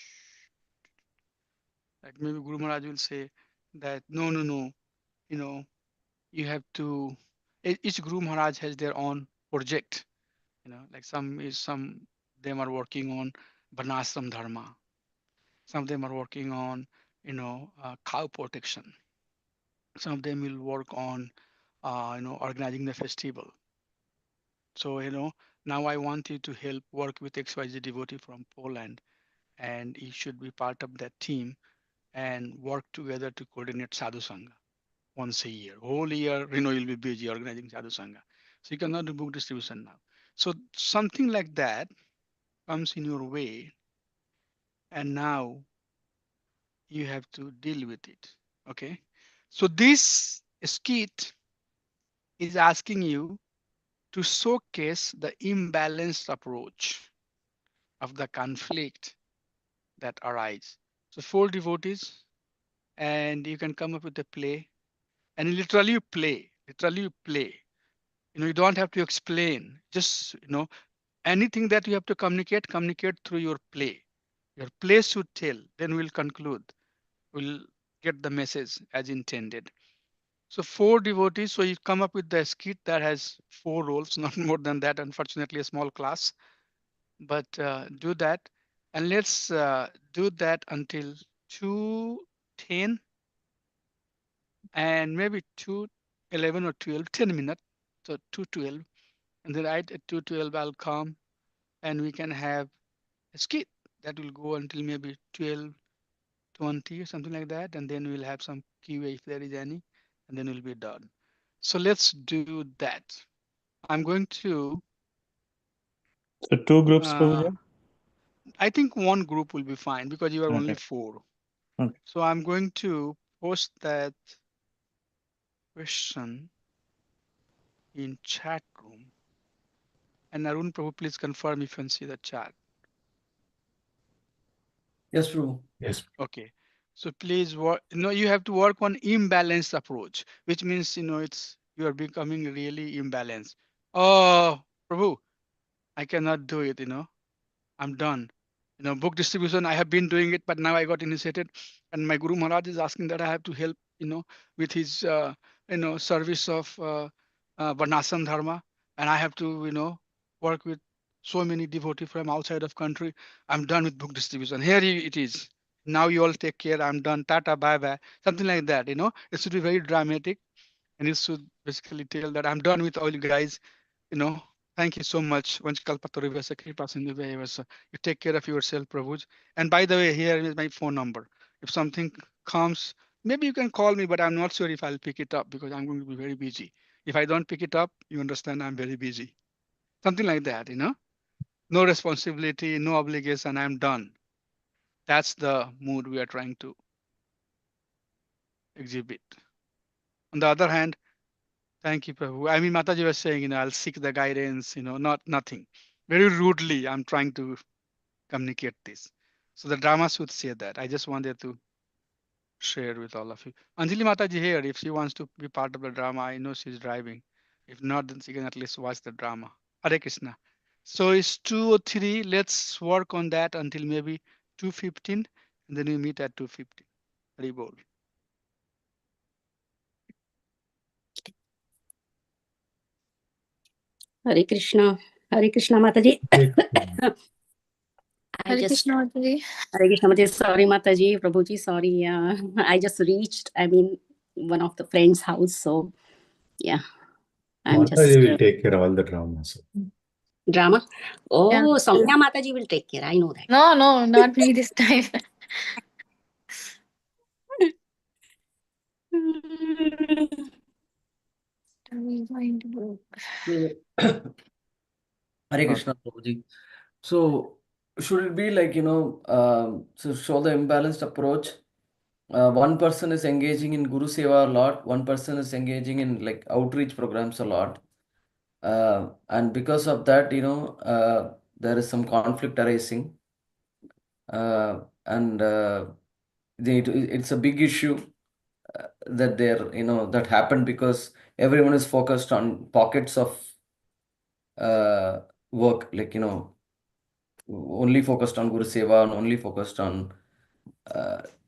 Like maybe Guru Maharaj will say that no, you know, you have to. Each Guru Maharaj has their own project. Like some them are working on Varnashram Dharma. Some of them are working on cow protection. Some of them will work on organizing the festival. So now I want you to help work with XYZ devotee from Poland, and you should be part of that team and work together to coordinate sadhu sangha once a year. Whole year, you'll be busy organizing sadhu sangha. So you cannot do book distribution now. So something like that comes in your way, and now you have to deal with it. Okay. So this skit is asking you to showcase the imbalanced approach of the conflict that arise. So four devotees, and you can come up with a play, and literally you play. You don't have to explain. Just anything that you have to communicate through your play. Your play should tell. Then we'll conclude. We'll get the message as intended. So four devotees. So you come up with the skit that has four roles, not more than that. Unfortunately, a small class, but do that, and let's do that until 2:10 and maybe 2:11 or 12, 10 minutes. So 2:12. and then right at 2:12 I'll come, and we can have a skit that will go until maybe 12:20 or something like that, and then we'll have some QA if there is any, and then we'll be done. So let's do that. I'm going to, So two groups, uh, Prabhuji? I think one group will be fine because you are only Okay. 4. Okay. So I'm going to post that question in chat room. And Arun Prabhu, please confirm if you can see the chat. Yes, Prabhu. Yes. Okay. So please work, you have to work on imbalanced approach, which means, you are becoming really imbalanced. Oh, Prabhu, I cannot do it, I'm done. Book distribution, I have been doing it, but now I got initiated, and my Guru Maharaj is asking that I have to help, with his, service of Varnasam Dharma, and I have to, work with so many devotees from outside of country. I'm done with book distribution. Here it is. Now you all take care. I'm done. Tata, bye bye. Something like that. It should be very dramatic, and it should basically tell that I'm done with all you guys. you know Thank you so much. Vanchkalpatarivasa Kripasindhuvayavasa. You take care of yourself, Prabhuj. And by the way, here is my phone number. If something comes, maybe you can call me, but I'm not sure if I'll pick it up because I'm going to be very busy. If I don't pick it up, you understand I'm very busy. Something like that. No responsibility, no obligation, I'm done. That's the mood we are trying to exhibit. On the other hand, thank you, Prabhu. I mean, Mataji was saying, I'll seek the guidance, not nothing. Very rudely, I'm trying to communicate this. So the drama should say that. I just wanted to share with all of you. Anjali Mataji here, if she wants to be part of the drama, I know she's driving. If not, then she can at least watch the drama. Hare Krishna. So it's 2:03. Let's work on that until maybe 2:15, and then we meet at 2:15. Hari bol. Hare Krishna Mataji. I Hare just Krishna Mataji. Hare Krishna Mataji. Sorry Mataji, Prabhuji. Sorry. I just reached. I mean, one of the friend's house. So yeah, I'm just Mataji will take care of all the dramas. drama. Oh, Yeah. Soumya Mataji will take care. I know that. No, not me this time. Hare Krishna, Prabhuji. So, should it be like, so show the imbalanced approach? One person is engaging in Guru Seva a lot, one person is engaging in like outreach programs a lot. And because of that, there is some conflict arising. And it's a big issue that that happened because everyone is focused on pockets of work, like, only focused on Guru Seva and only focused on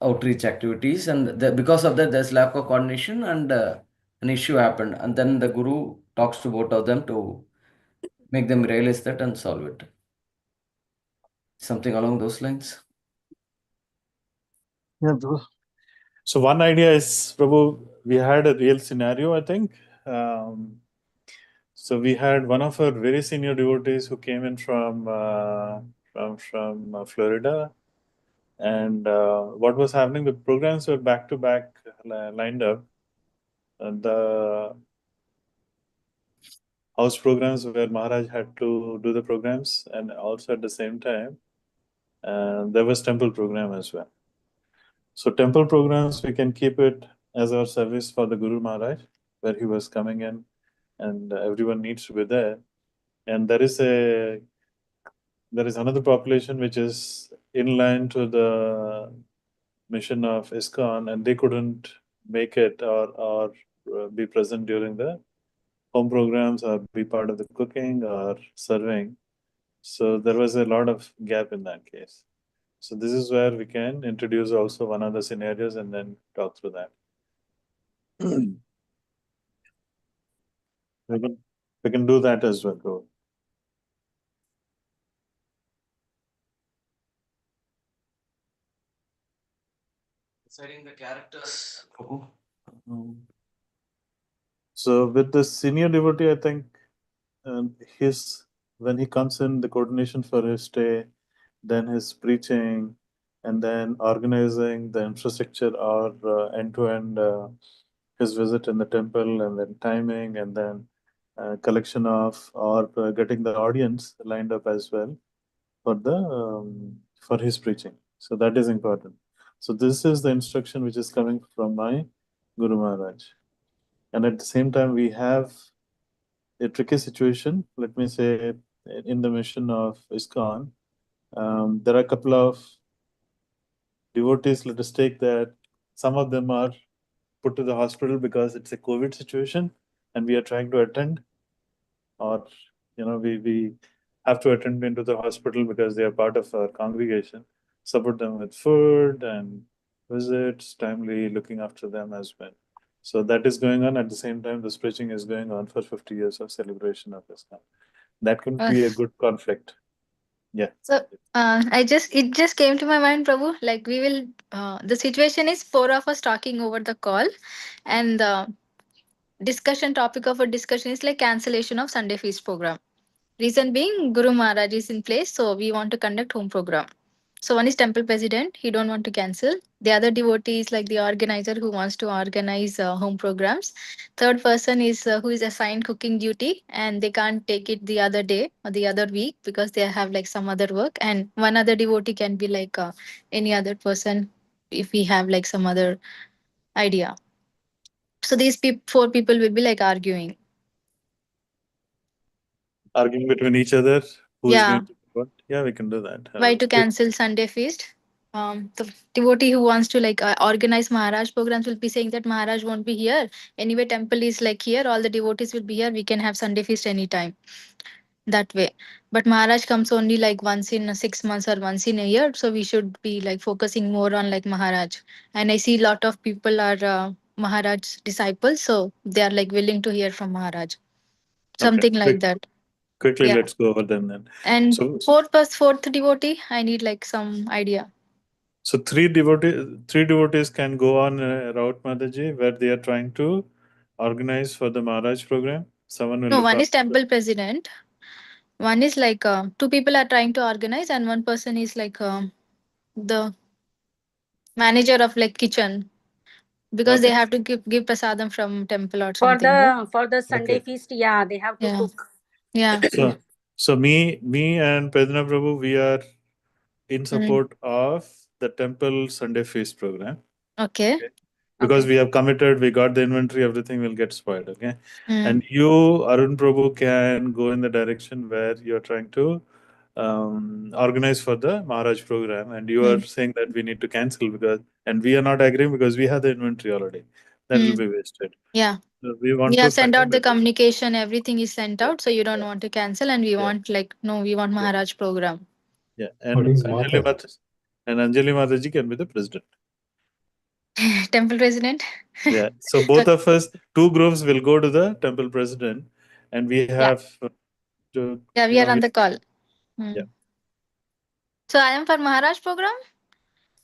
outreach activities. And because of that, there's lack of coordination and an issue happened. And then the Guru talks to both of them to make them realize that and solve it. Something along those lines. Yeah, so one idea is, Prabhu, we had a real scenario, I think. So we had one of our very senior devotees who came in from Florida, and what was happening? The programs were back to back lined up, and the house programs where Maharaj had to do the programs, and also at the same time, there was temple program as well. So temple programs, we can keep it as our service for the Guru Maharaj, where he was coming in, and everyone needs to be there. And there is another population which is inline to the mission of ISKCON, and they couldn't make it or be present during the home programs or be part of the cooking or serving. So there was a lot of gap in that case. So this is where we can introduce also one of the scenarios and then talk through that. we can do that as well. Go. Deciding the characters. So with the senior devotee, I think his when he comes in, the coordination for his stay, then his preaching, and then organizing the infrastructure or end to end his visit in the temple, and then timing, and then collection of or getting the audience lined up as well for his preaching. So that is important. So this is the instruction which is coming from my Guru Maharaj. And at the same time, we have a tricky situation. Let me say, in the mission of ISKCON, there are a couple of devotees. Let us take that some of them are put to the hospital because it's a COVID situation, and we are trying to attend, or we have to attend into the hospital because they are part of our congregation. Support them with food and visits, timely looking after them as well. So that is going on. At the same time, the preaching is going on for 50 years of celebration of ISKCON. That could be a good conflict. Yeah. So it just came to my mind, Prabhu. Like we will, the situation is four of us talking over the call, and the discussion topic of a discussion is like cancellation of Sunday feast program. Reason being, Guru Maharaj is in place, so we want to conduct home program. So one is temple president, he don't want to cancel. The other devotee is like the organizer who wants to organize home programs. Third person is who is assigned cooking duty and they can't take it the other day or the other week because they have like some other work. And one other devotee can be like any other person if we have like some other idea. So these four people will be like arguing. Arguing between each other, who is Yeah. going to do what? Yeah, we can do that. Why to cancel Sunday feast? The devotee who wants to like organize Maharaj programs will be saying that Maharaj won't be here. Anyway, temple is like here. All the devotees will be here. We can have Sunday feast anytime. That way. But Maharaj comes only like once in 6 months or once in a year. So we should be like focusing more on like Maharaj. And I see a lot of people are Maharaj disciples. So they are like willing to hear from Maharaj. Something like that. Quickly, Yeah. let's go over them then. And So, fourth devotee, I need like some idea. so three devotees can go on a route, Mataji, where they are trying to organize for the Maharaj program. Someone will No, look one is after. temple president. One is like two people are trying to organize, and one person is like the manager of like kitchen because they Okay. have to give prasadam from temple or For something. Right? the Sunday Okay. feast, yeah, they have to Yeah. cook. Yeah. So me and Pedna Prabhu, we are in support of the temple Sunday feast program. Okay. Okay. Because Okay. we have committed, we got the inventory, everything will get spoiled. Okay. Mm. And you, Arun Prabhu, can go in the direction where you're trying to organize for the Maharaj program, and you are saying that we need to cancel and we are not agreeing because we have the inventory already. That will be wasted. Yeah. So we want We to have sent out the continue. communication, everything is sent Yeah. out, so you don't want to cancel, and we Yeah. want like no, we want Maharaj program. Yeah, What and is Anjali Mata? Mataji can be the president. Temple president. Yeah. So both of us, two groups will go to the temple president, and we have to. Yeah, we are on the call. Yeah. So I am for Maharaj program.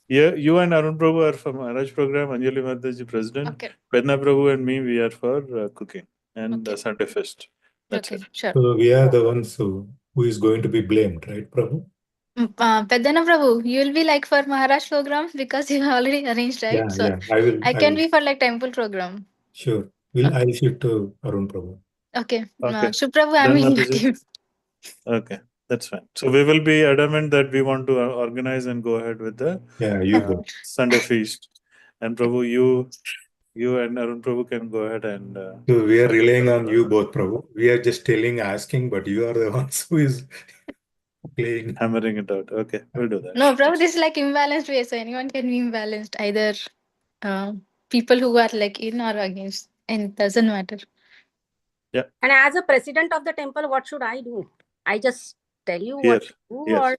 Yeah, you and Arun Prabhu are for Maharaj program, Anjali Mataji president, Okay. Pedna Prabhu and me, we are for cooking and Sunday fest. That's Okay, it. sure. So we are the ones who is going to be blamed, right, Prabhu? Peddana Prabhu, you will be like for Maharaj program because you already arranged, right? Yeah, So yeah. I will. I can be for like temple program. Sure. I'll shift to Arun Prabhu. Okay. Okay. Shubh I'm Then in your Mataji. team. Okay, that's fine. So we will be adamant that we want to organize and go ahead with the You go. Sunday feast. And Prabhu, you and Arun Prabhu can go ahead and. So we are relying on you both, Prabhu. We are just asking, but you are the ones who is playing. Hammering it out. Okay, we'll do that. No, Prabhu, this is like imbalanced way, so anyone can be imbalanced. Either people who are like in or against, and it doesn't matter. Yeah. And as a president of the temple, what should I do? I just tell you Here, what to do, here. or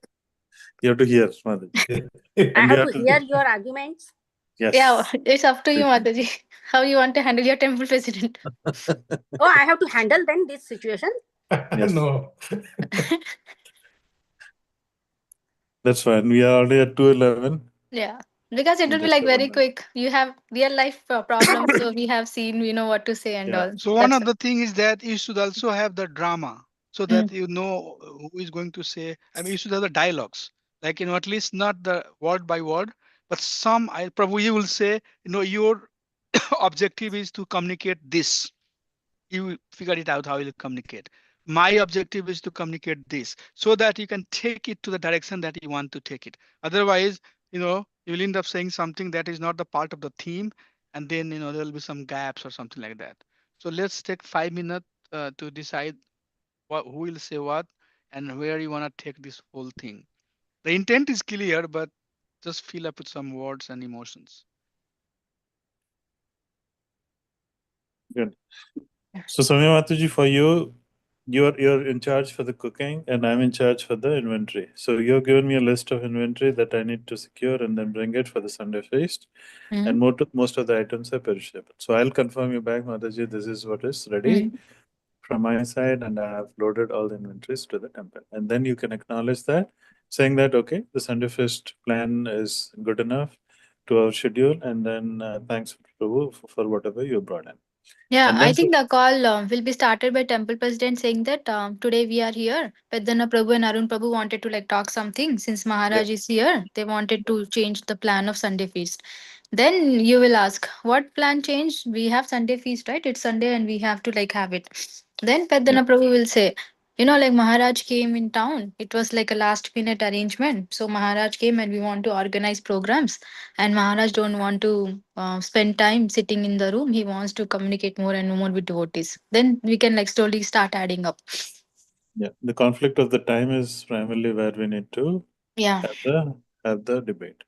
You have to hear, Mataji. I have to hear your arguments? Yes. Yeah, it's up to you, Mataji. How you want to handle your temple president? Oh, I have to handle then this situation? Yes. No. That's fine. We are already at 2:11. Yeah, because it will be like very quick. You have real life problems, so we have seen, we know what to say and all. So one of the thing is that you should also have the drama. so that you know who is going to say. I mean, you should have the dialogues, like at least not the word by word, but some. I probably you will say, your objective is to communicate this. You figure it out how you communicate. My objective is to communicate this, so that you can take it to the direction that you want to take it. Otherwise, you will end up saying something that is not the part of the theme, and then there will be some gaps or something like that. So let's take 5 minutes to decide who will say what and where you want to take this whole thing. The intent is clear, but just fill up with some words and emotions. Good. So Samya Mataji, for you, you're in charge for the cooking and I'm in charge for the inventory. So you've given me a list of inventory that I need to secure and then bring it for the Sunday feast. And most of the items are perishable. So I'll confirm you back, Mataji, this is what is ready from my side, and I have loaded all the inventories to the temple. And then you can acknowledge that, saying that, okay, the Sunday feast plan is good enough to our schedule, and then thanks Prabhu for whatever you brought in. Yeah, And I then think the call will be started by temple president saying that today we are here. Peddana Prabhu and Arun Prabhu wanted to talk something. Since Maharaj is here, they wanted to change the plan of Sunday feast. Then you will ask, what plan changed? We have Sunday feast, right? It's Sunday and we have to have it. Then Peddana Prabhu will say, Maharaj came in town. It was like a last minute arrangement. So Maharaj came and we want to organize programs. And Maharaj don't want to spend time sitting in the room. He wants to communicate more and more with devotees. Then we can slowly start adding up. yeah, the conflict of the time is primarily where we need to Yeah. have the debate,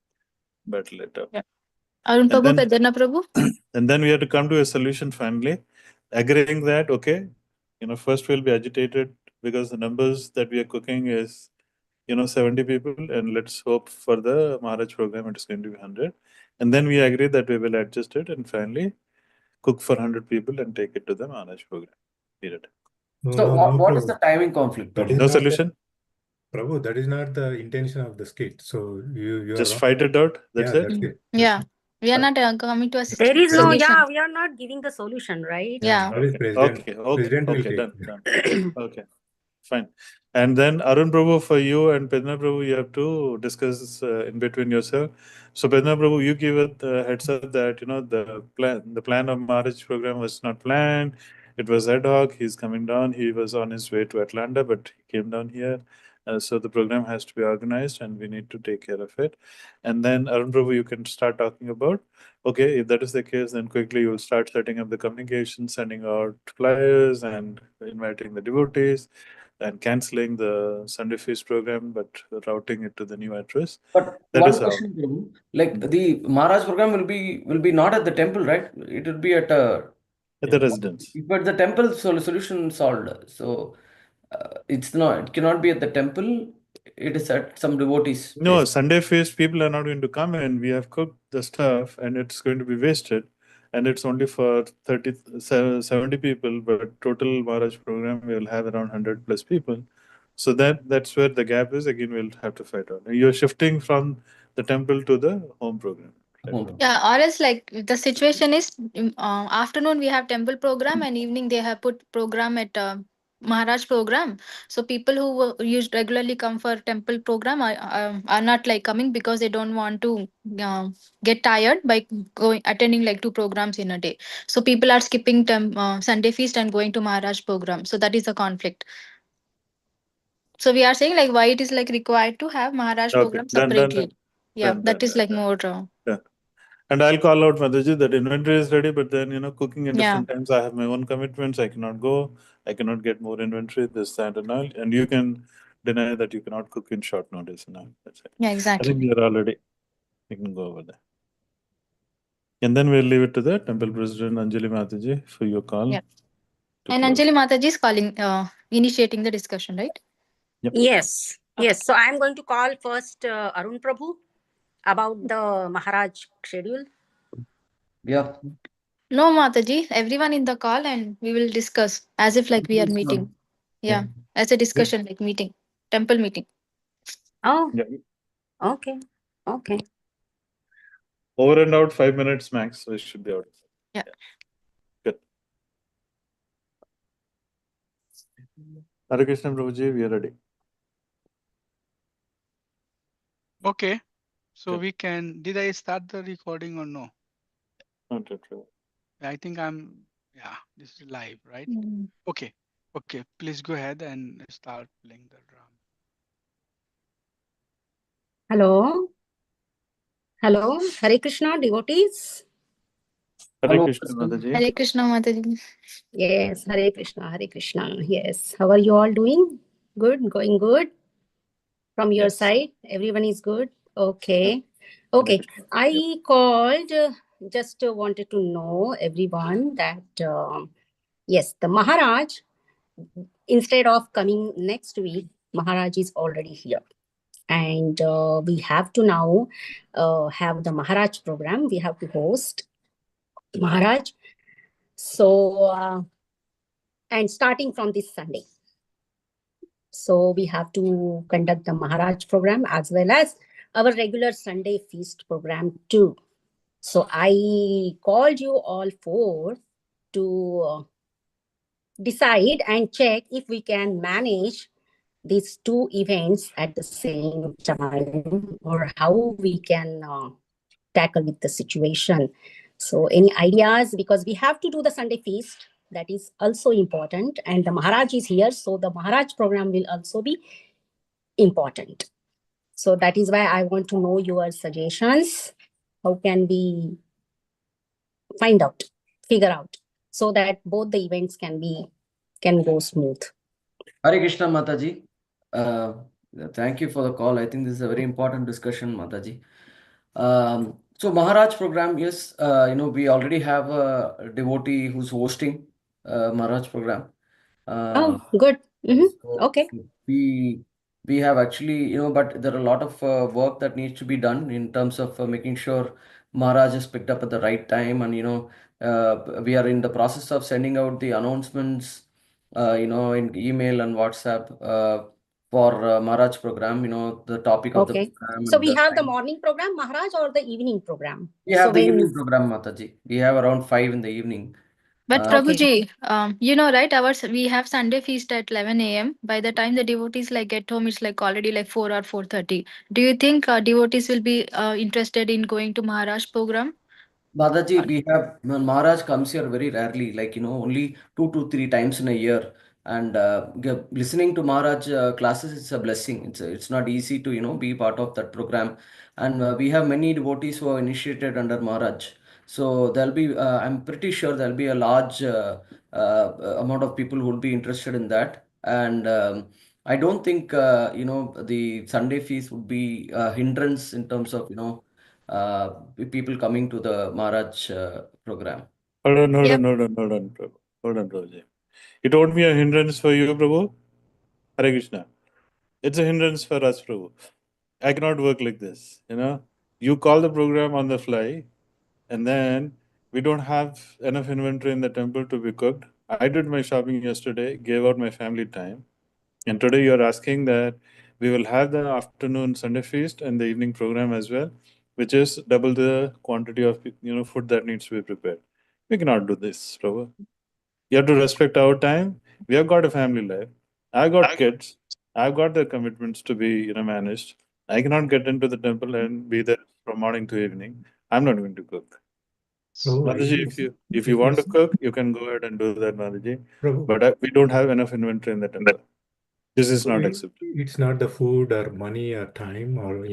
but later. Yeah. Arun And Prabhu, then, Peddana Prabhu. and then we have to come to a solution finally, agreeing that, okay, first we'll be agitated because the numbers that we are cooking is 70 people, and let's hope for the Maharaj program it is going to be 100. And then we agree that we will adjust it and finally cook for 100 people and take it to the Maharaj program. Period. So what is the timing conflict? That is No not solution? Prabhu, that is not the intention of the skit. So you are Just wrong. fight it out. That's Yeah, it. that's it. Yeah. We are not coming to a There is no, solution. we are not giving the solution, right? Yeah. Always president. Okay. President will Okay. take. Done. Okay. Fine. And then Arun Prabhu, for you and Pedna Prabhu, you have to discuss in between yourself. So Pedna Prabhu, you give it the heads up that the plan of Maharaj program was not planned. It was ad hoc. He's coming down. He was on his way to Atlanta, but he came down here. So the program has to be organized, and we need to take care of it. And then Arun Prabhu, you can start talking about. Okay, if that is the case, then quickly you will start setting up the communication, sending out flyers, and inviting the devotees and canceling the Sunday feast program, but routing it to the new address. But That one is how. question, Prabhu. The Maharaj program will be not at the temple, right? It will be at At the residence. but the temple solution solved. So it cannot be at the temple. It is at some devotees No, place. Sunday feast people are not going to come in. We have cooked the stuff and it's going to be wasted. And it's only for 70 people, but total Maharaj program we will have around 100 plus people. So that's where the gap is. Again, we'll have to fight out. You're shifting from the temple to the home program. Home. Yeah, or else the situation is afternoon we have temple program and evening they have put program at Maharaj program. So people who used regularly come for temple program are not coming because they don't want to get tired by going attending two programs in a day. So people are skipping Sunday feast and going to Maharaj program. So that is a conflict. So we are saying why it is required to have Maharaj Okay, program done. separately. Yeah, that is Done. more. Done. And I'll call out Mataji that inventory is ready, but then cooking in Yeah. different times. I have my own commitments. I cannot go. I cannot get more inventory. This, that, and all. And you can deny that you cannot cook in short notice and all. That's it. Yeah, I exactly. think we are already. You can go over there. And then we'll leave it to the temple president Anjali Mataji for your call. Yeah. to And close. Anjali Mataji is calling, initiating the discussion, right? Yep. Yes. Okay. Yes. So I'm going to call first Arun Prabhu about the Maharaj schedule. Yeah. No, Mataji, everyone in the call and we will discuss as if we are meeting. Yeah, as a discussion, meeting, temple meeting. Oh, Yeah. okay. Okay. Over and out 5 minutes max. So it should be out. Yeah. Good. Hare Krishna Prabhuji, we are ready. Okay. So Okay. we can, did I start the recording or no? Not yet, Prabhu. I think yeah, this is live, right? Mm. Okay. Okay. Please go ahead and start playing the drum. Hello. Hello. Hare Krishna, devotees. Hare Hello, Krishna Krishna. Mataji. Hare Krishna Mataji. Yes, Hare Krishna, Hare Krishna. Yes. How are you all doing? Good, going good. From your Yes. side, everyone is good. Yes. Okay. Hare Okay. Krishna. Yep. I called just wanted to know everyone that yes, the Maharaj, instead of coming next week, Maharaj is already here. And we have to now have the Maharaj program. We have to host Maharaj. So, and starting from this Sunday. So we have to conduct the Maharaj program as well as our regular Sunday feast program too. So I called you all four to decide and check if we can manage these two events at the same time or how we can tackle with the situation. So any ideas, because we have to do the Sunday feast, that is also important, and the Maharaj is here, so the Maharaj program will also be important. So that is why I want to know your suggestions. How can we find out, figure out, so that both the events can go smooth? Hare Krishna Mataji. Uh, Thank you for the call. I think this is a very important discussion, Mataji. So Maharaj program, yes, we already have a devotee who's hosting Maharaj program. Oh, good. So Okay. we have actually, but there are a lot of work that needs to be done in terms of making sure Maharaj is picked up at the right time, and we are in the process of sending out the announcements, in email and WhatsApp for Maharaj program. The topic of the Okay. program So and we the have the time. morning program, Maharaj, or the evening program? We So have the when evening program, Mataji. We have around 5 in the evening. But Okay. Prabhuji, right? We have Sunday feast at 11 a.m. By the time the devotees like get home, it's like already like 4 or 4:30. Do you think devotees will be interested in going to Maharaj program? Badaji, we have Maharaj comes here very rarely, like only 2 to 3 times in a year. And listening to Maharaj classes, it's a blessing. It's not easy to be part of that program. And we have many devotees who are initiated under Maharaj. So there'll be, I'm pretty sure there'll be a large amount of people who will be interested in that. And I don't think the Sunday feast would be a hindrance in terms of uh, people coming to the Maharaj program. Hold on, Yep. Prabhu. Hold on, Prabhuji. It won't be a hindrance for you, Prabhu. Hare Krishna. It's a hindrance for us, Prabhu. I cannot work like this. You call the program on the fly, and then we don't have enough inventory in the temple to be cooked. I did my shopping yesterday, gave out my family time, and today you're asking that we will have the afternoon Sunday feast and the evening program as well, which is double the quantity of food that needs to be prepared. We cannot do this, Prabhu. You have to respect our time. We have got a family life. I got kids. I've got the commitments to be managed. I cannot get into the temple and be there from morning to evening. I'm not going to cook. So Mataji, if you want to cook, you can go ahead and do that, Mataji. Prabhu, But we don't have enough inventory in the temple. This is so not acceptable. it's not the food or money or time or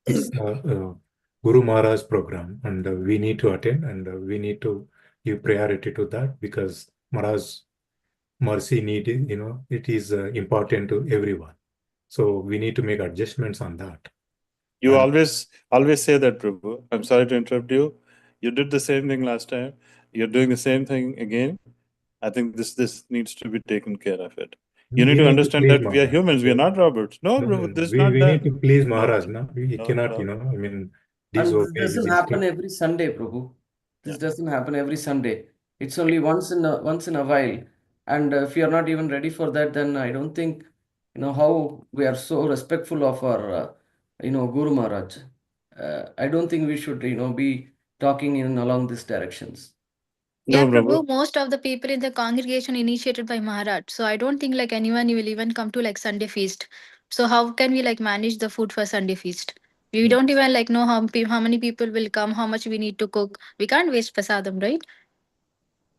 it's Guru Maharaj program, and we need to attend, and we need to give priority to that because Maharaj mercy need it is important to everyone. So we need to make adjustments on that. You And always say that, Prabhu. I'm sorry to interrupt you. You did the same thing last time. You're doing the same thing again. I think this needs to be taken care of it. You need we to need to understand please that we are Maharaj. humans. We are not robots. No, No, no, Prabhu, no. this is We, not we need done. to please No, Maharaj. No, we no, cannot, no. And this disobey doesn't this happen thing. every Sunday, Prabhu. This Yeah. doesn't happen every Sunday. It's only once in a while. And if you're not even ready for that, then I don't think how we are so respectful of our Guru Maharaj. I don't think we should be talking in along these directions. Yeah, No, Prabhu, Prabhu. most of the people in the congregation initiated by Maharaj. So I don't think like anyone will even come to like Sunday feast. So how can we like manage the food for Sunday feast? We don't even like know how many people will come, how much we need to cook. We can't waste prasadam, right?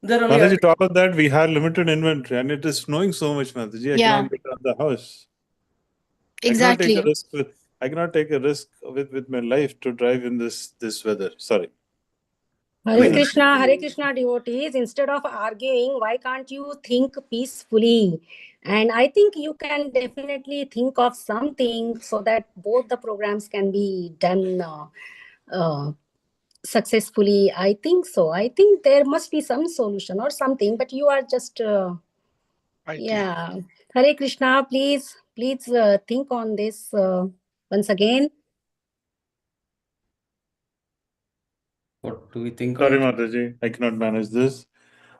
There only Mataji, top of that, we have limited inventory and it is snowing so much, Mataji. I Yeah, cannot get out of the house. I cannot take a exactly. risk with my life to drive in this weather. Sorry. Please. Hare Krishna devotees, instead of arguing, why can't you think peacefully? And I think you can definitely think of something so that both the programs can be done uh, successfully. I think so. I think there must be some solution or something, but you are just, yeah. Hare Krishna, please think on this once again. What do we think Sorry, on? Mataji. I cannot manage this.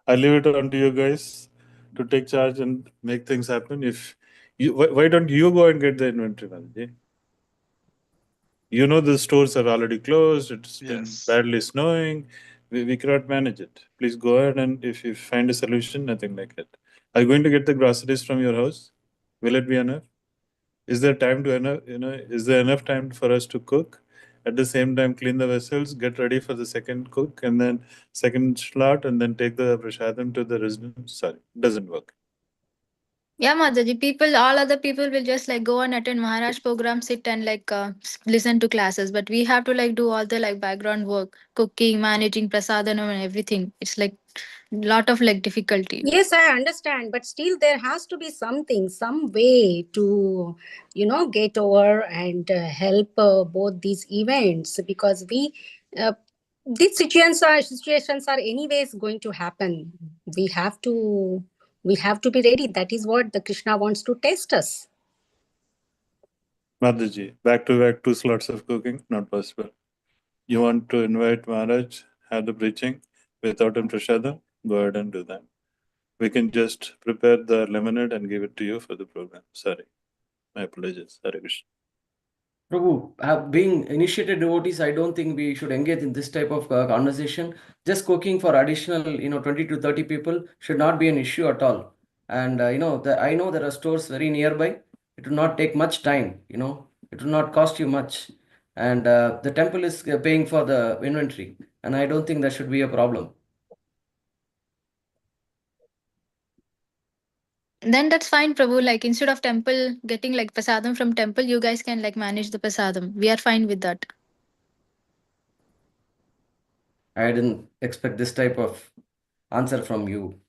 I leave it on to you guys to take charge and make things happen. If you, why don't you go and get the inventory, Mataji? You know the stores are already closed. It's been Yes. badly snowing. We cannot manage it. Please go ahead and if you find a solution, nothing like it. Are you going to get the groceries from your house? Will it be enough? Is there time to enough? Is there enough time for us to cook? At the same time, clean the vessels, get ready for the second cook, and then second slot, and then take the prasadam to the residence. Sorry, doesn't work. Yeah, Mataji, people, all other people will just like go and attend Maharaj program, sit and like listen to classes. But we have to like do all the like background work, cooking, managing prasadam and everything. It's like lot of like difficulty. Yes, I understand, but still there has to be something, some way to, get over and help both these events, because uh, these situations are anyways going to happen. We have to, we have to be ready. That is what the Krishna wants to test us. Mataji, back to back 2 slots of cooking, not possible. You want to invite Maharaj, have the preaching without him prasadam? Go ahead and do that. We can just prepare the lemonade and give it to you for the program. Sorry. My apologies. Hare Krishna. Prabhu, being initiated devotees, I don't think we should engage in this type of conversation. Just cooking for additional, 20 to 30 people should not be an issue at all. And, I know there are stores very nearby. It will not take much time, it will not cost you much. And the temple is paying for the inventory. And I don't think that should be a problem. Then that's fine, Prabhu. Like instead of temple getting like prasadam from temple, you guys can like manage the prasadam. We are fine with that. I didn't expect this type of answer from you.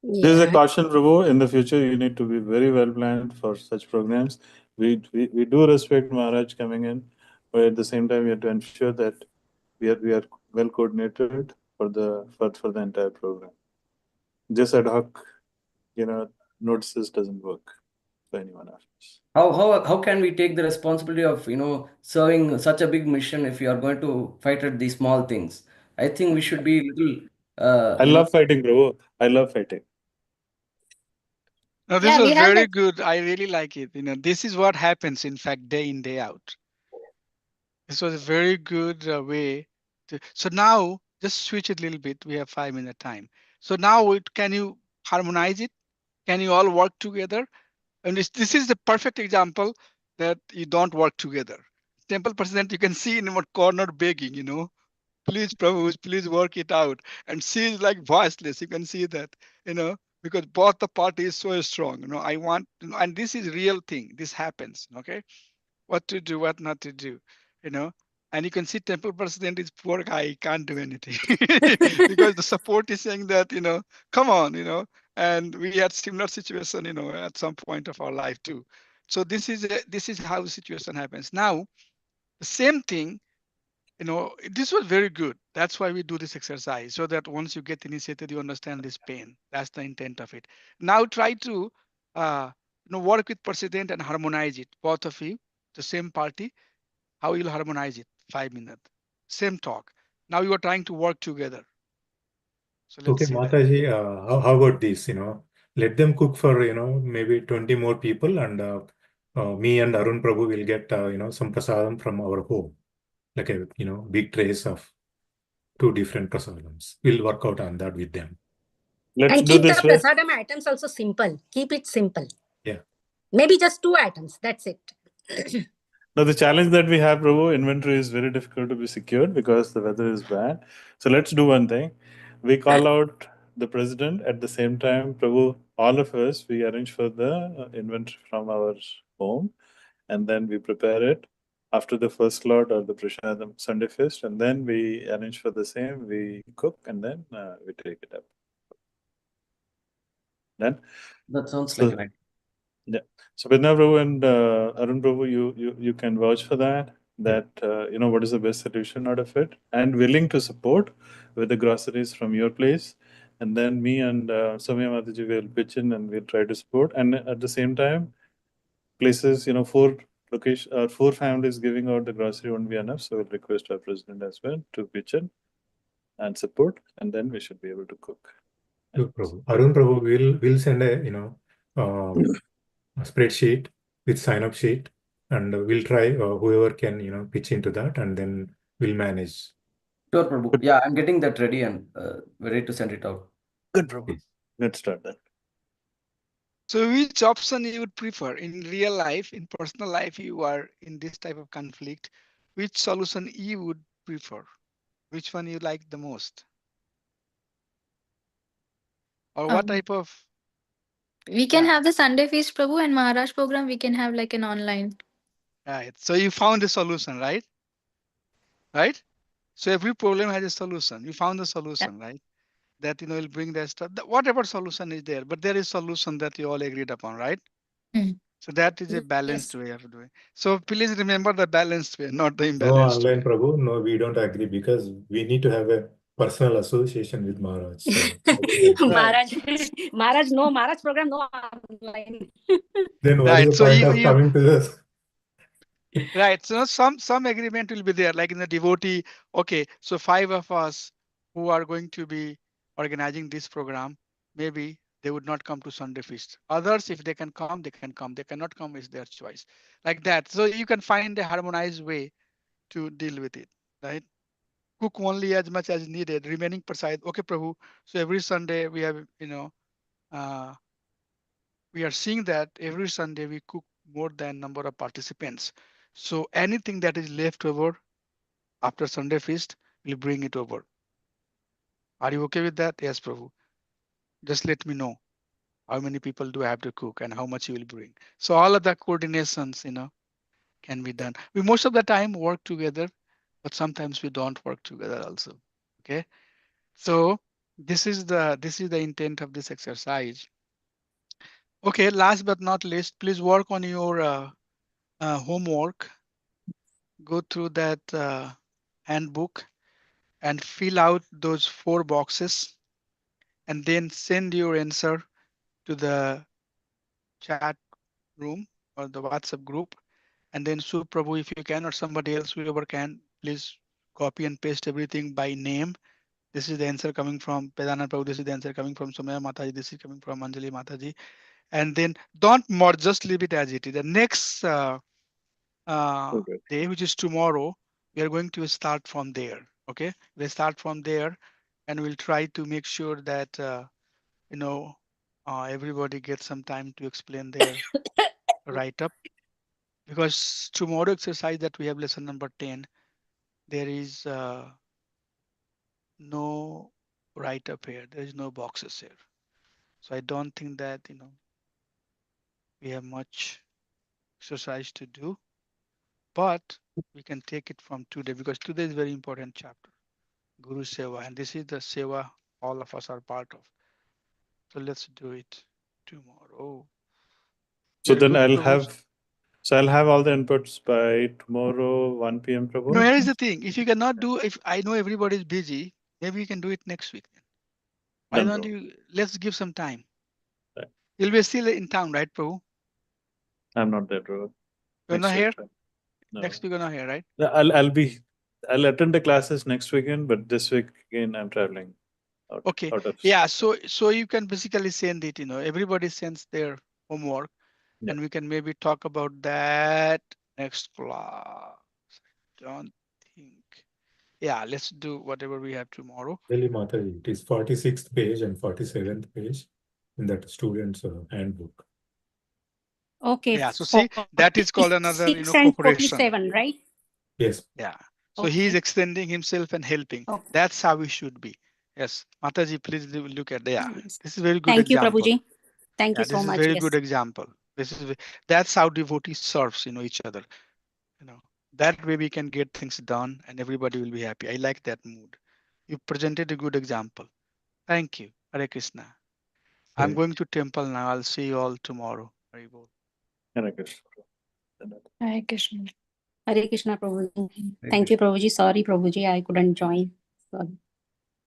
This is a Yeah. caution, Prabhu. In the future, you need to be very well planned for such programs. We do respect Maharaj coming in, but at the same time, we have to ensure that we are well coordinated for the entire program. Just ad hoc, notices doesn't work for anyone else. How can we take the responsibility of serving such a big mission if we are going to fight at these small things? I think we should be little I love fighting, Prabhu. I love fighting. Now, this Yeah, was we have very like good. I really like it. This is what happens, in fact, day in, day out. This was a very good way to. So now, just switch it a little bit. We have 5 minute time. So now, can you harmonize it? Can you all work together? And this is the perfect example that you don't work together. Temple president, you can see in one corner begging, please, Prabhu, please work it out. And she is like voiceless. You can see that, because both the party is so strong. I want, and this is real thing. This happens. Okay, what to do, what not to do. You know, and you can see temple president is poor guy, he can't do anything because the support is saying that come on, and we had similar situation at some point of our life too. So this is how the situation happens. Now the same thing, this was very good. That's why we do this exercise, so that once you get initiated, you understand this pain. That's the intent of it. Now try to work with president and harmonize it, both of you, the same party. How you'll harmonize it? 5 minutes, same talk. Now you are trying to work together. So let's Okay, see that. Mataji, how about this? Let them cook for, maybe 20 more people, and me and Arun Prabhu will get, some prasadam from our home. like a big trays of 2 different prasadams. We'll work out on that with them. Let's And do keep the this way. prasadam items also simple. Keep it simple. Yeah. Maybe just 2 items. That's it. Now, the challenge that we have, Prabhu, inventory is very difficult to be secured because the weather is bad. So let's do one thing. We call out the president at the same time, Prabhu, all of us, we arrange for the inventory from our home, and then we prepare it after the first lot or the Prashadam Sunday feast, and then we arrange for the same, we cook, and then we take it up. Then, That sounds so, like an idea. yeah. So Vidna Prabhu and Arun Prabhu, you can vouch for that. That what is the best solution out of it, and willing to support with the groceries from your place, and then me and Soumya Mataji will pitch in and we'll try to support. And at the same time, places 4 families giving out the grocery won't be enough, so we'll request our president as well to pitch in and support, and then we should be able to cook. Sure, Prabhu. Arun Prabhu will send a spreadsheet with sign-up sheet, and we'll try whoever can pitch into that, and then we'll manage. Sure, Prabhu. Yeah, I'm getting that ready and ready to send it out. Good, Prabhu. Let's start that. So which option you would prefer in real life, in personal life, you are in this type of conflict, which solution you would prefer? Which one you like the most? Or what type of, We can yeah, have the Sunday feast, Prabhu, and Maharaj program. We can have like an online. right. So you found a solution, right? Right? So every problem has a solution. You found the solution, right? That will bring that stuff. Whatever solution is there, but there is solution that you all agreed upon, right? Mm. So that is a balanced way of doing. So please remember the balanced way, not the No, imbalanced online way. Prabhu, no, we don't agree because we need to have a personal association with Maharaj. So Maharaj, Maharaj, no, Maharaj program, no online. then what is Right. the So point you, of coming to this? right. So some agreement will be there, like in the devotee. Okay, so 5 of us who are going to be organizing this program, maybe they would not come to Sunday feast. Others, if they can come, they can come. They cannot come, is their choice. Like that. So you can find a harmonized way to deal with it, right? Cook only as much as needed. Remaining prasad. Okay, Prabhu. So every Sunday we have, uh, we are seeing that every Sunday we cook more than number of participants. So anything that is left over after Sunday feast, we'll bring it over. Are you okay with that? Yes, Prabhu. Just let me know how many people do I have to cook and how much you will bring. So all of the coordinations, can be done. We most of the time work together, but sometimes we don't work together also. Okay. So this is the intent of this exercise. Okay. Last but not least, please work on your homework. Go through that handbook and fill out those 4 boxes and then send your answer to the chat room or the WhatsApp group. And then Prabhu, if you can, or somebody else, whoever can, please copy and paste everything by name. This is the answer coming from Pedana Prabhu. This is the answer coming from Somaya Mataji. This is coming from Anjali Mataji. And then don't merge, just leave it as it is. The next Okay. day, which is tomorrow, we are going to start from there. Okay, we'll start from there, and we'll try to make sure that everybody gets some time to explain their write up. Because tomorrow exercise that we have lesson number 10, there is no write up here. There is no boxes here. So I don't think that we have much exercise to do, but we can take it from today because today is very important chapter, Guru Seva, and this is the Seva all of us are part of. So let's do it tomorrow. So Very then good, Prabhu. I'll have all the inputs by tomorrow 1 p.m. No, Prabhu. here is the thing. If you cannot do, if I know everybody is busy, maybe you can do it next week. Why Done, don't Prabhu. you? Let's give some time. Right. You'll be still in town, right, Prabhu? I'm not there, Prabhu. You're not Next week. here. No. Next week you're not here, right? No, I'll attend the classes next weekend, but this week again I'm traveling out. Okay. Out of Yeah. So you can basically send it. Everybody sends their homework, Yeah. and we can maybe talk about that next class. Don't think. Yeah, let's do whatever we have tomorrow. Really, Mataji, it is 46th page and 47th page in that student's handbook. Okay. Yeah, so see, that is called another, 46 and cooperation. 47, right? Yes. Yeah. So he is Okay. extending himself and helping. Okay. That's how we should be. Yes, Mataji, please look at yeah. Yes. This is very good Thank you, example. Prabhuji. Thank Yeah, you this so is much. very Yes. good example. That's how devotees serves, each other. That way we can get things done and everybody will be happy. I like that mood. You presented a good example. Thank you. Hare Krishna. I'm Yeah. going to temple now. I'll see you all tomorrow. Hare Bol. Hare Krishna. Hare Krishna. Hare Krishna, Prabhuji. Thank you, Prabhuji. Sorry, Prabhuji, I couldn't join. Sorry.